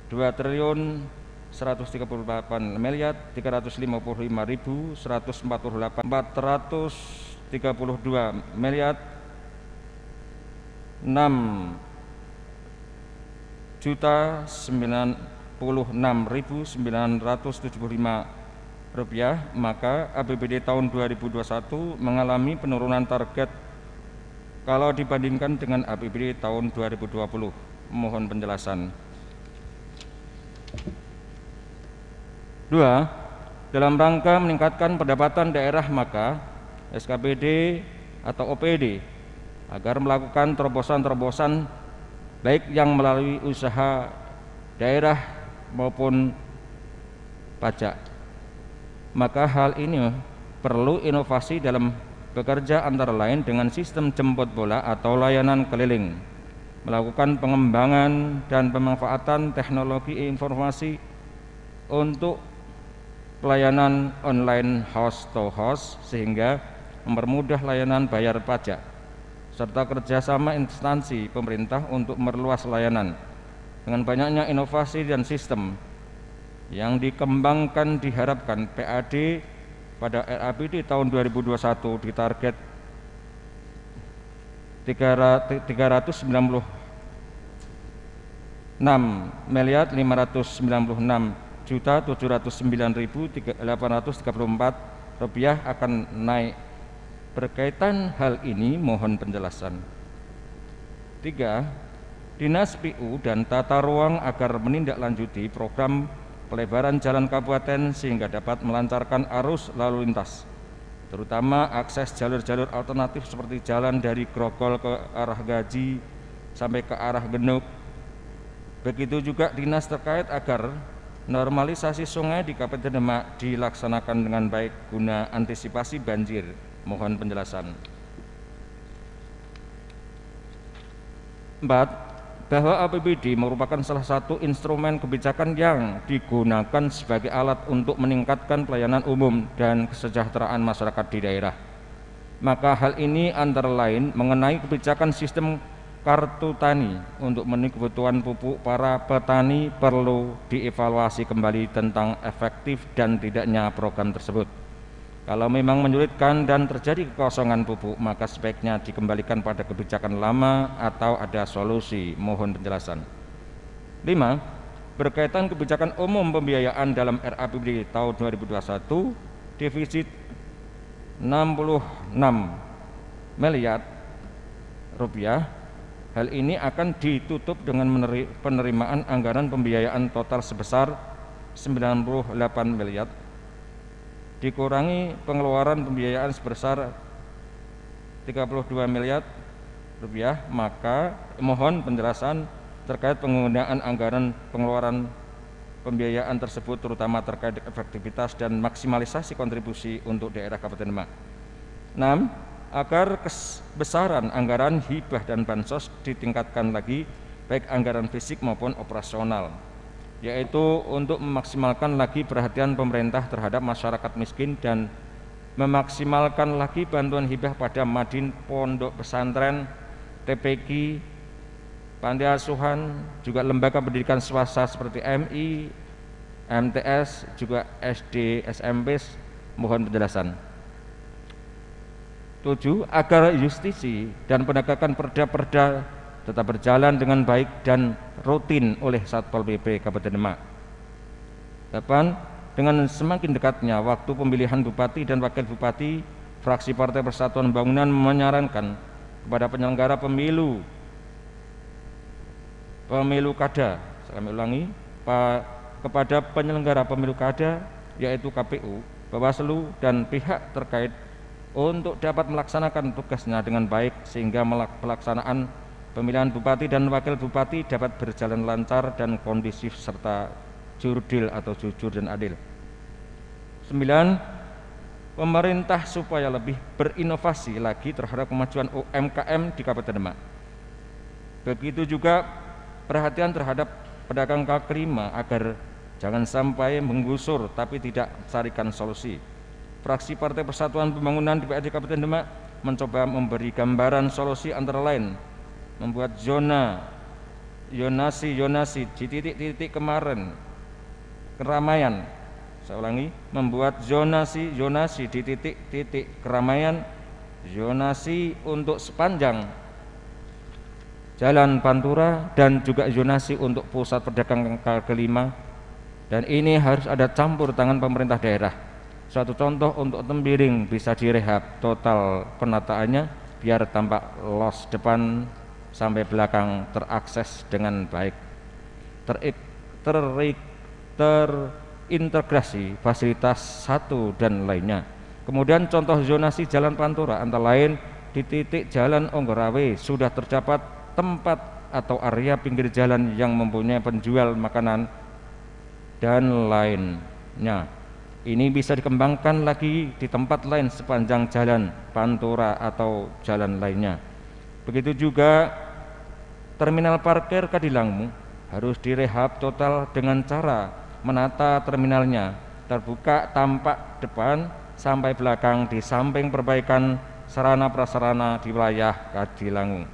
2.435.696.975 rupiah, maka APBD tahun 2021 mengalami penurunan target kalau dibandingkan dengan APBD tahun 2020. Mohon penjelasan. 2. Dalam rangka meningkatkan pendapatan daerah, maka SKPD atau OPD agar melakukan terobosan-terobosan baik yang melalui usaha daerah maupun pajak. Maka hal ini perlu inovasi dalam bekerja, antara lain dengan sistem jemput bola atau layanan keliling, melakukan pengembangan dan pemanfaatan teknologi informasi untuk pelayanan online host to host sehingga mempermudah layanan bayar pajak, serta kerjasama instansi pemerintah untuk memperluas layanan. Dengan banyaknya inovasi dan sistem yang dikembangkan, diharapkan PAD pada RAPBD tahun 2021 ditarget 396.596.709.834 rupiah akan naik. Berkaitan hal ini mohon penjelasan. 3. Dinas PU dan Tata Ruang agar menindaklanjuti program pelebaran jalan kabupaten sehingga dapat melancarkan arus lalu lintas, terutama akses jalur-jalur alternatif seperti jalan dari Grogol ke arah Gaji sampai ke arah Genuk. Begitu juga dinas terkait agar normalisasi sungai di Kabupaten Demak dilaksanakan dengan baik guna antisipasi banjir. Mohon penjelasan. 4. Bahwa APBD merupakan salah satu instrumen kebijakan yang digunakan sebagai alat untuk meningkatkan pelayanan umum dan kesejahteraan masyarakat di daerah. Maka hal ini antara lain mengenai kebijakan sistem kartu tani untuk memenuhi kebutuhan pupuk para petani perlu dievaluasi kembali tentang efektif dan tidaknya program tersebut. Kalau memang menyulitkan dan terjadi kekosongan pupuk, maka sebaiknya dikembalikan pada kebijakan lama atau ada solusi. Mohon penjelasan. 5. Berkaitan kebijakan umum pembiayaan dalam RAPBD tahun 2021, defisit 66 miliar rupiah. Hal ini akan ditutup dengan penerimaan anggaran pembiayaan total sebesar 98 miliar, dikurangi pengeluaran pembiayaan sebesar 32 miliar rupiah. Maka mohon penjelasan terkait penggunaan anggaran pengeluaran pembiayaan tersebut, terutama terkait efektivitas dan maksimalisasi kontribusi untuk daerah Kabupaten Demak. 6. Agar besaran anggaran hibah dan bansos ditingkatkan lagi, baik anggaran fisik maupun operasional, yaitu untuk memaksimalkan lagi perhatian pemerintah terhadap masyarakat miskin dan memaksimalkan lagi bantuan hibah pada madin, pondok pesantren, TPQ, panti asuhan, juga lembaga pendidikan swasta seperti MI, MTS, juga SD, SMP. Mohon penjelasan. 7. Agar justisi dan penegakan perda-perda tetap berjalan dengan baik dan rutin oleh Satpol PP Kabupaten Demak. 8. Dengan semakin dekatnya waktu pemilihan bupati dan wakil bupati, fraksi Partai Persatuan Pembangunan menyarankan kepada penyelenggara pemilu kada, kepada penyelenggara pemilu kada, yaitu KPU, Bawaslu dan pihak terkait untuk dapat melaksanakan tugasnya dengan baik, sehingga pelaksanaan pemilihan bupati dan wakil bupati dapat berjalan lancar dan kondusif serta jurdil atau jujur dan adil. 9. Pemerintah supaya lebih berinovasi lagi terhadap kemajuan UMKM di Kabupaten Demak. Begitu juga perhatian terhadap pedagang kaki lima agar jangan sampai menggusur tapi tidak carikan solusi. Fraksi Partai Persatuan Pembangunan DPRD Kabupaten Demak mencoba memberi gambaran solusi, antara lain membuat zonasi di titik-titik keramaian. Saya ulangi, membuat zonasi di titik-titik keramaian, zonasi untuk sepanjang Jalan Pantura, dan juga zonasi untuk pusat pedagang kaki lima. Dan ini harus ada campur tangan pemerintah daerah. Suatu contoh, untuk Tembiring bisa direhab total penataannya biar tampak los depan sampai belakang terakses dengan baik, terintegrasi fasilitas satu dan lainnya. Kemudian contoh zonasi Jalan Pantura antara lain di titik Jalan Onggarawe sudah terdapat tempat atau area pinggir jalan yang mempunyai penjual makanan dan lainnya. Ini bisa dikembangkan lagi di tempat lain sepanjang Jalan Pantura atau jalan lainnya. Begitu juga terminal parkir Kadilangmu harus direhab total dengan cara menata terminalnya terbuka tampak depan sampai belakang, di samping perbaikan sarana prasarana di wilayah Kadilangu,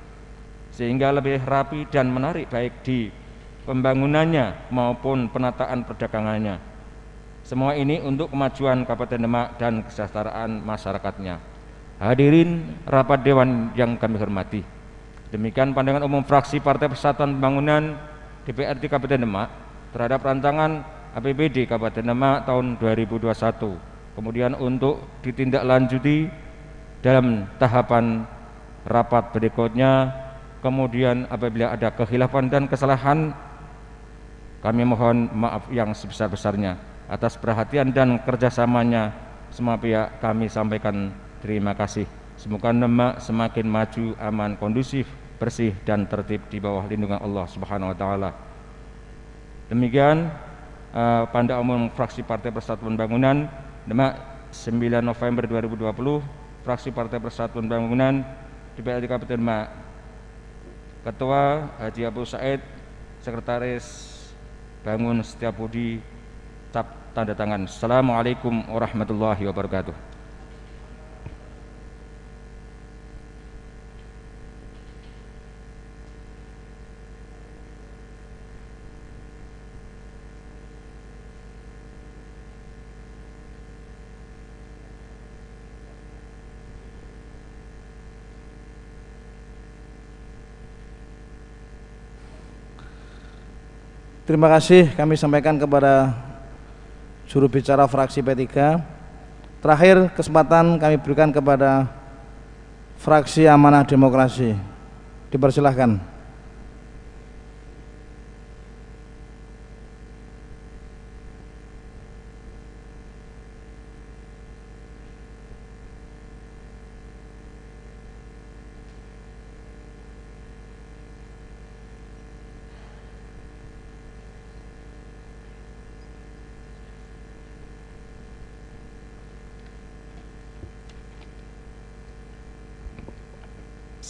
sehingga lebih rapi dan menarik baik di pembangunannya maupun penataan perdagangannya. Semua ini untuk kemajuan Kabupaten Demak dan kesejahteraan masyarakatnya. Hadirin rapat dewan yang kami hormati, demikian pandangan umum fraksi Partai Persatuan Pembangunan DPRD Kabupaten Demak terhadap rancangan APBD Kabupaten Demak tahun 2021. Kemudian untuk ditindaklanjuti dalam tahapan rapat berikutnya. Kemudian apabila ada kekhilafan dan kesalahan, kami mohon maaf yang sebesar-besarnya. Atas perhatian dan kerjasamanya semua pihak kami sampaikan terima kasih. Semoga Demak semakin maju, aman, kondusif, bersih dan tertib di bawah lindungan Allah Subhanahu wa taala. Demikian pandangan umum fraksi Partai Persatuan Pembangunan Demak 9 November 2020. Fraksi Partai Persatuan Pembangunan DPRD Kabupaten Demak. Ketua Haji Abu Said, Sekretaris Bangun Setiabudi, tanda tangan. Assalamualaikum warahmatullahi wabarakatuh. Terima kasih kami sampaikan kepada juru bicara fraksi P3. Terakhir kesempatan kami berikan kepada fraksi Amanah Demokrasi. Dipersilahkan.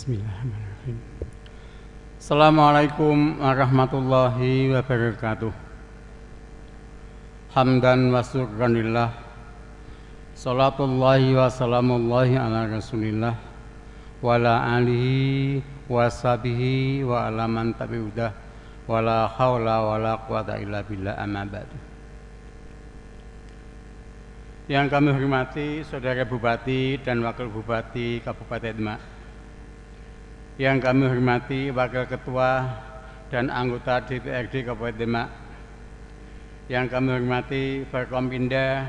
Bismillahirrahmanirrahim. Assalamualaikum warahmatullahi wabarakatuh. Hamdan wa syukranillah. Salatullahi wa salamullahi ala rasulillah wa ala alihi wa sahbihi wa ala man tabi'udah wa la hawla wa la quwata illa billah amma ba'du. Yang kami hormati Saudara Bupati dan Wakil Bupati Kabupaten Demak, yang kami hormati Wakil Ketua dan anggota DPRD Kabupaten Demak, yang kami hormati Forkompinda,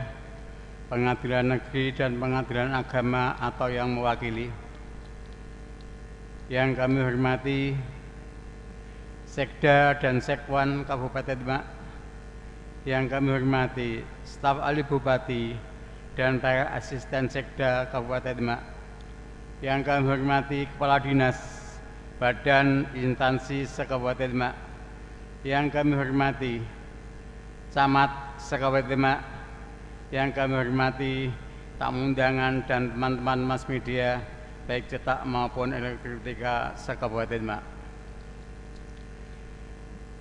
Pengadilan Negeri dan Pengadilan Agama atau yang mewakili, yang kami hormati Sekda dan Sekwan Kabupaten Demak, yang kami hormati staf ahli Bupati dan para asisten Sekda Kabupaten Demak, yang kami hormati Kepala Dinas Badan Instansi Sekabupaten Demak, yang kami hormati Camat Sekabupaten Demak, yang kami hormati tamu undangan dan teman-teman mass media baik cetak maupun elektronika Sekabupaten Demak.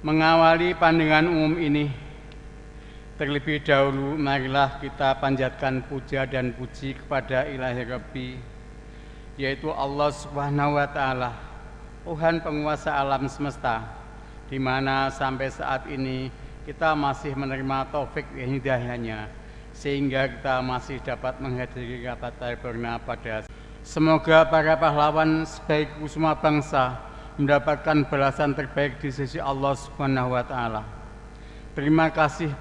Mengawali pandangan umum ini, terlebih dahulu marilah kita panjatkan puja dan puji kepada Ilahi Rabbi, yaitu Allah Subhanahu wa Ta'ala, Tuhan penguasa alam semesta, di mana sampai saat ini kita masih menerima taufik hidayahnya, sehingga kita masih dapat menghadiri rapat paripurna pada. Semoga para pahlawan sebaik kusuma bangsa mendapatkan balasan terbaik di sisi Allah Subhanahu wa Ta'ala. Terima kasih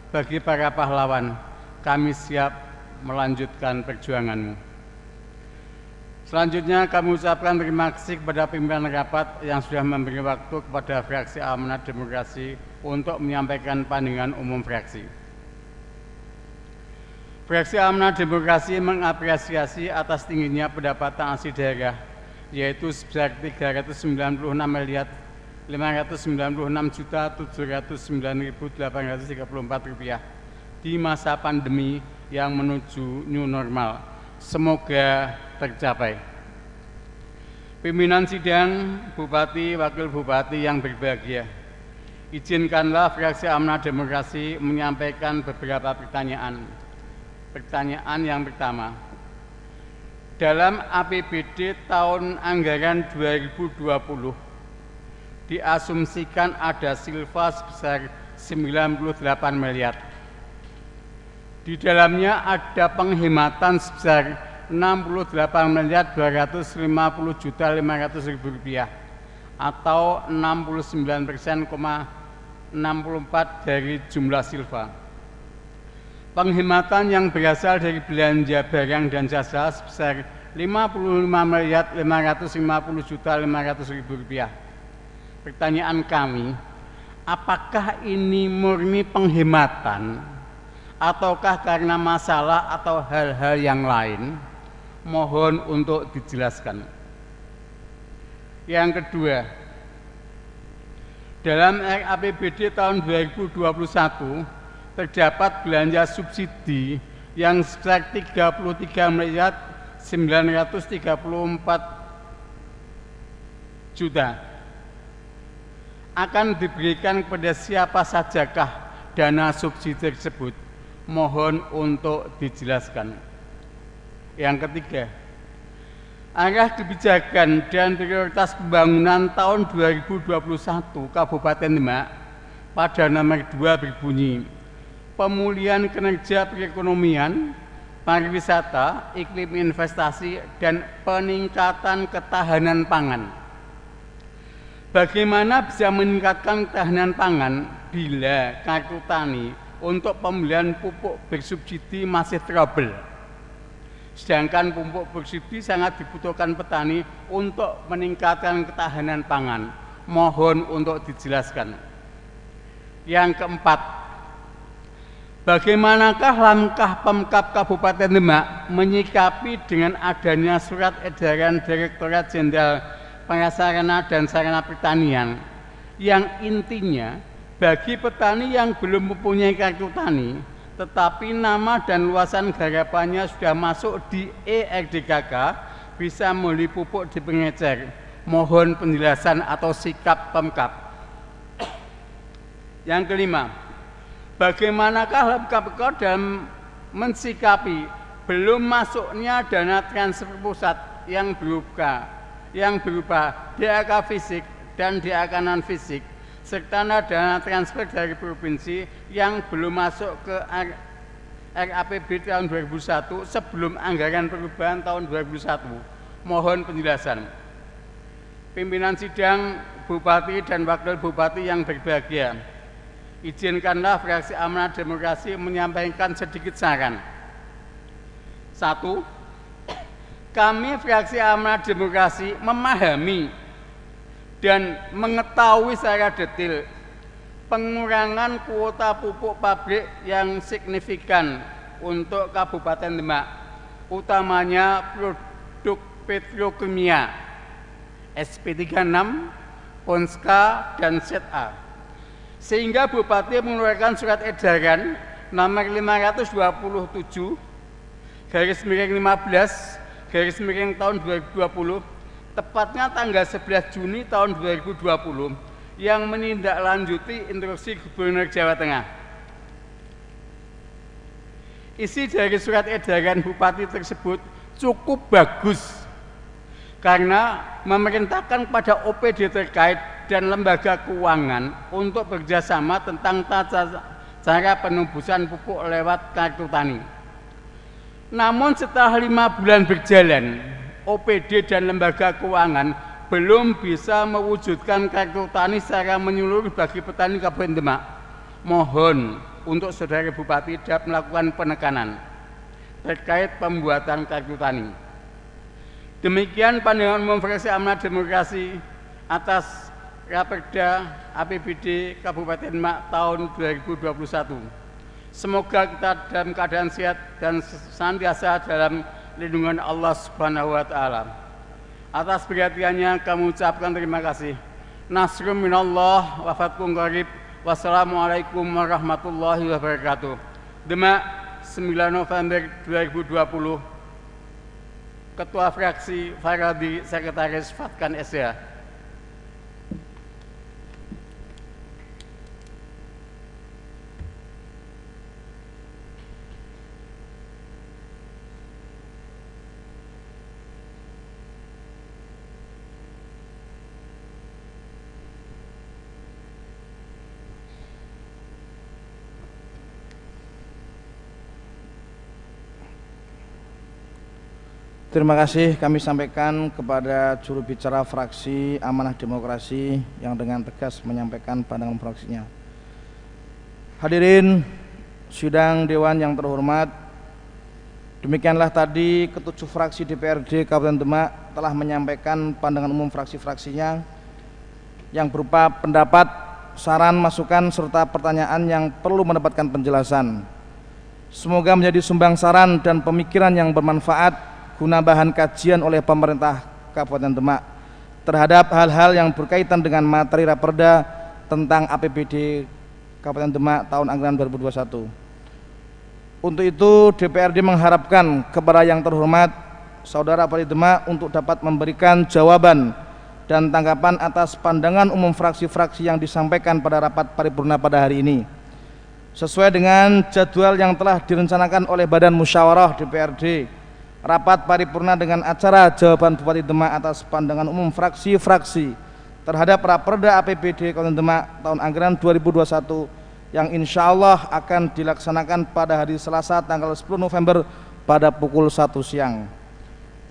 bagi para pahlawan, kami siap melanjutkan perjuanganmu. Selanjutnya kami ucapkan terima kasih kepada pimpinan rapat yang sudah memberi waktu kepada fraksi Amanah Demokrasi untuk menyampaikan pandangan umum fraksi. Fraksi Amanah Demokrasi mengapresiasi atas tingginya pendapatan asli daerah, yaitu sebesar Rp396.596.709.834 di masa pandemi yang menuju new normal. Semoga tercapai. Pimpinan sidang, Bupati, Wakil Bupati yang berbahagia, izinkanlah fraksi Amanah Demokrasi menyampaikan beberapa pertanyaan. Pertanyaan yang pertama, dalam APBD tahun anggaran 2020 diasumsikan ada silva sebesar 98 miliar. Di dalamnya ada penghematan sebesar Rp68.250.500.000 atau 69,64% dari jumlah silva. Penghematan yang berasal dari belanja barang dan jasa sebesar Rp55.550.500.000. Pertanyaan kami, apakah ini murni penghematan ataukah karena masalah atau hal-hal yang lain? Mohon untuk dijelaskan. Yang kedua, dalam RAPBD tahun 2021 terdapat belanja subsidi yang sebesar Rp33.934.000.000. Akan diberikan kepada siapa sajakah dana subsidi tersebut? Mohon untuk dijelaskan. Yang ketiga, arah kebijakan dan prioritas pembangunan tahun 2021 Kabupaten Demak pada nomor 2 berbunyi, pemulihan kinerja perekonomian, pariwisata, iklim investasi, dan peningkatan ketahanan pangan. Bagaimana bisa meningkatkan ketahanan pangan bila kartu tani untuk pembelian pupuk bersubsidi masih trouble. Sedangkan pupuk bersubsidi sangat dibutuhkan petani untuk meningkatkan ketahanan pangan. Mohon untuk dijelaskan. Yang keempat, bagaimanakah langkah Pemkab Kabupaten Demak menyikapi dengan adanya surat edaran Direktorat Jenderal Prasarana dan Sarana Pertanian yang intinya bagi petani yang belum mempunyai kartu tani tetapi nama dan luasan garapannya sudah masuk di ERDKK bisa membeli pupuk di pengecer. Mohon penjelasan atau sikap Pemkab. Yang kelima, bagaimanakah Pemkab dalam mensikapi belum masuknya dana transfer pusat yang berupa DAK fisik dan DAK non fisik serta dana transfer dari provinsi yang belum masuk ke RAPB tahun 2001 sebelum anggaran perubahan tahun 2001. Mohon penjelasan. Pimpinan sidang, Bupati dan Wakil Bupati yang berbahagia, izinkanlah fraksi Amanah Demokrasi menyampaikan sedikit saran. 1. Kami fraksi Amanah Demokrasi memahami dan mengetahui secara detail pengurangan kuota pupuk pabrik yang signifikan untuk Kabupaten Demak, utamanya produk petrokimia, SP36, Ponska, dan ZA. Sehingga Bupati mengeluarkan surat edaran nomor 527 /15 tahun 2020 tepatnya tanggal 11 Juni tahun 2020 yang menindaklanjuti instruksi Gubernur Jawa Tengah. Isi dari surat edaran Bupati tersebut cukup bagus karena memerintahkan kepada OPD terkait dan lembaga keuangan untuk bekerjasama tentang tata cara penembusan pupuk lewat kartu tani. Namun setelah 5 bulan berjalan, OPD dan lembaga keuangan belum bisa mewujudkan kartu tani secara menyeluruh bagi petani Kabupaten Demak. Mohon untuk Saudara Bupati dapat melakukan penekanan terkait pembuatan kartu tani. Demikian pandangan umum fraksi Amanah Demokrasi atas Raperda APBD Kabupaten Demak tahun 2021. Semoga kita dalam keadaan sehat dan senantiasa dalam lindungan Allah Subhanahu wa Ta'ala. Atas perhatiannya kami ucapkan terima kasih. Nasrun minallah wa fathun qarib. Wassalamualaikum warahmatullahi wabarakatuh. Demak, 9 November 2020. Ketua Fraksi Faradi, Sekretaris Fatkan SDA. Terima kasih kami sampaikan kepada juru bicara fraksi Amanah Demokrasi yang dengan tegas menyampaikan pandangan fraksinya. Hadirin sidang Dewan yang terhormat, demikianlah tadi ketujuh fraksi DPRD Kabupaten Demak telah menyampaikan pandangan umum fraksi-fraksinya yang berupa pendapat, saran, masukan, serta pertanyaan yang perlu mendapatkan penjelasan. Semoga menjadi sumbang saran dan pemikiran yang bermanfaat guna bahan kajian oleh pemerintah Kabupaten Demak terhadap hal-hal yang berkaitan dengan materi Raperda tentang APBD Kabupaten Demak tahun anggaran 2021. Untuk itu DPRD mengharapkan kepada yang terhormat Saudara Bupati Demak untuk dapat memberikan jawaban dan tanggapan atas pandangan umum fraksi-fraksi yang disampaikan pada rapat paripurna pada hari ini sesuai dengan jadwal yang telah direncanakan oleh Badan Musyawarah DPRD. Rapat paripurna dengan acara jawaban Bupati Demak atas pandangan umum fraksi-fraksi terhadap Raperda APBD Kabupaten Demak tahun anggaran 2021 yang insya Allah akan dilaksanakan pada hari Selasa tanggal 10 November pada pukul 1 siang.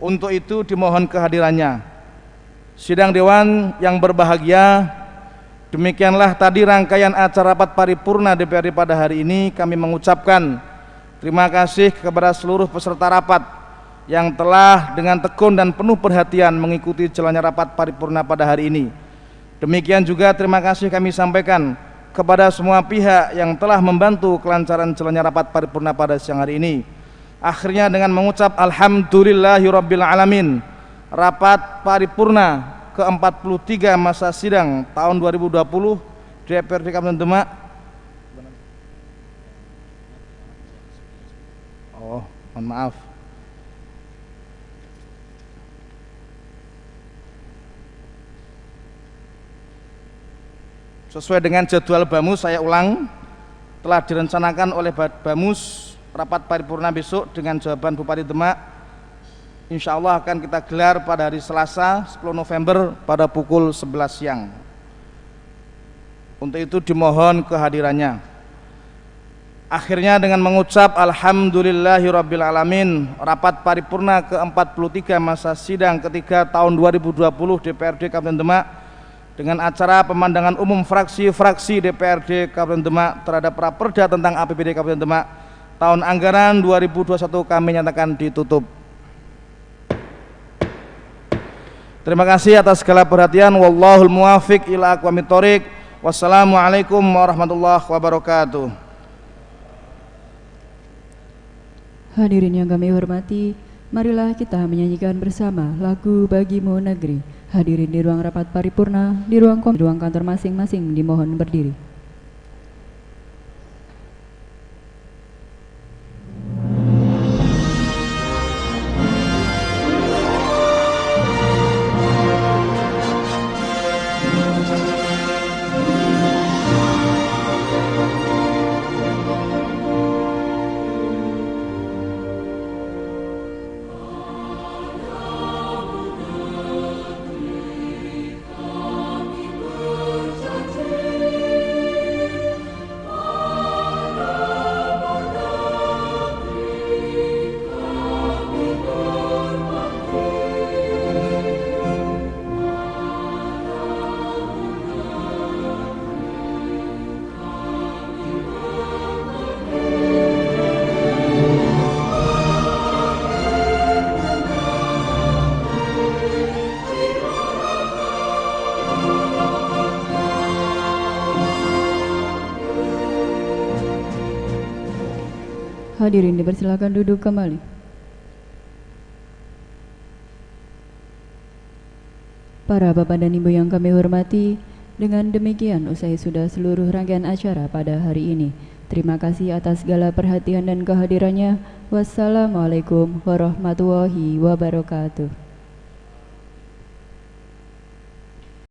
Untuk itu dimohon kehadirannya sidang Dewan yang berbahagia Demikianlah tadi rangkaian acara rapat paripurna DPRD pada hari ini. Kami mengucapkan terima kasih kepada seluruh peserta rapat yang telah dengan tekun dan penuh perhatian mengikuti jalannya rapat paripurna pada hari ini. Demikian juga terima kasih kami sampaikan kepada semua pihak yang telah membantu kelancaran jalannya rapat paripurna pada siang hari ini. Akhirnya dengan mengucap alhamdulillahirabbil alamin, rapat paripurna ke-43 masa sidang tahun 2020 DPRD Kabupaten Demak mohon maaf. Sesuai dengan jadwal BAMUS, saya ulang, telah direncanakan oleh BAMUS rapat paripurna besok dengan jawaban Bupati Demak insya Allah akan kita gelar pada hari Selasa 10 November pada pukul 11 siang. Untuk itu dimohon kehadirannya. Akhirnya dengan mengucap alhamdulillahirabbil alamin, rapat paripurna ke-43 masa sidang ketiga tahun 2020 DPRD Kabupaten Demak dengan acara pemandangan umum fraksi-fraksi DPRD Kabupaten Demak terhadap Raperda tentang APBD Kabupaten Demak tahun anggaran 2021 kami nyatakan ditutup. Terima kasih atas segala perhatian. Wallahul muwafiq ila aqwamit thoriq. Wassalamualaikum warahmatullahi wabarakatuh. Hadirin yang kami hormati, marilah kita menyanyikan bersama lagu Bagimu Negeri. Hadirin di ruang rapat paripurna, di ruang kantor masing-masing dimohon berdiri. Hadirin dipersilakan duduk kembali. Para Bapak dan Ibu yang kami hormati, dengan demikian usai sudah seluruh rangkaian acara pada hari ini. Terima kasih atas segala perhatian dan kehadirannya. Wassalamualaikum warahmatullahi wabarakatuh.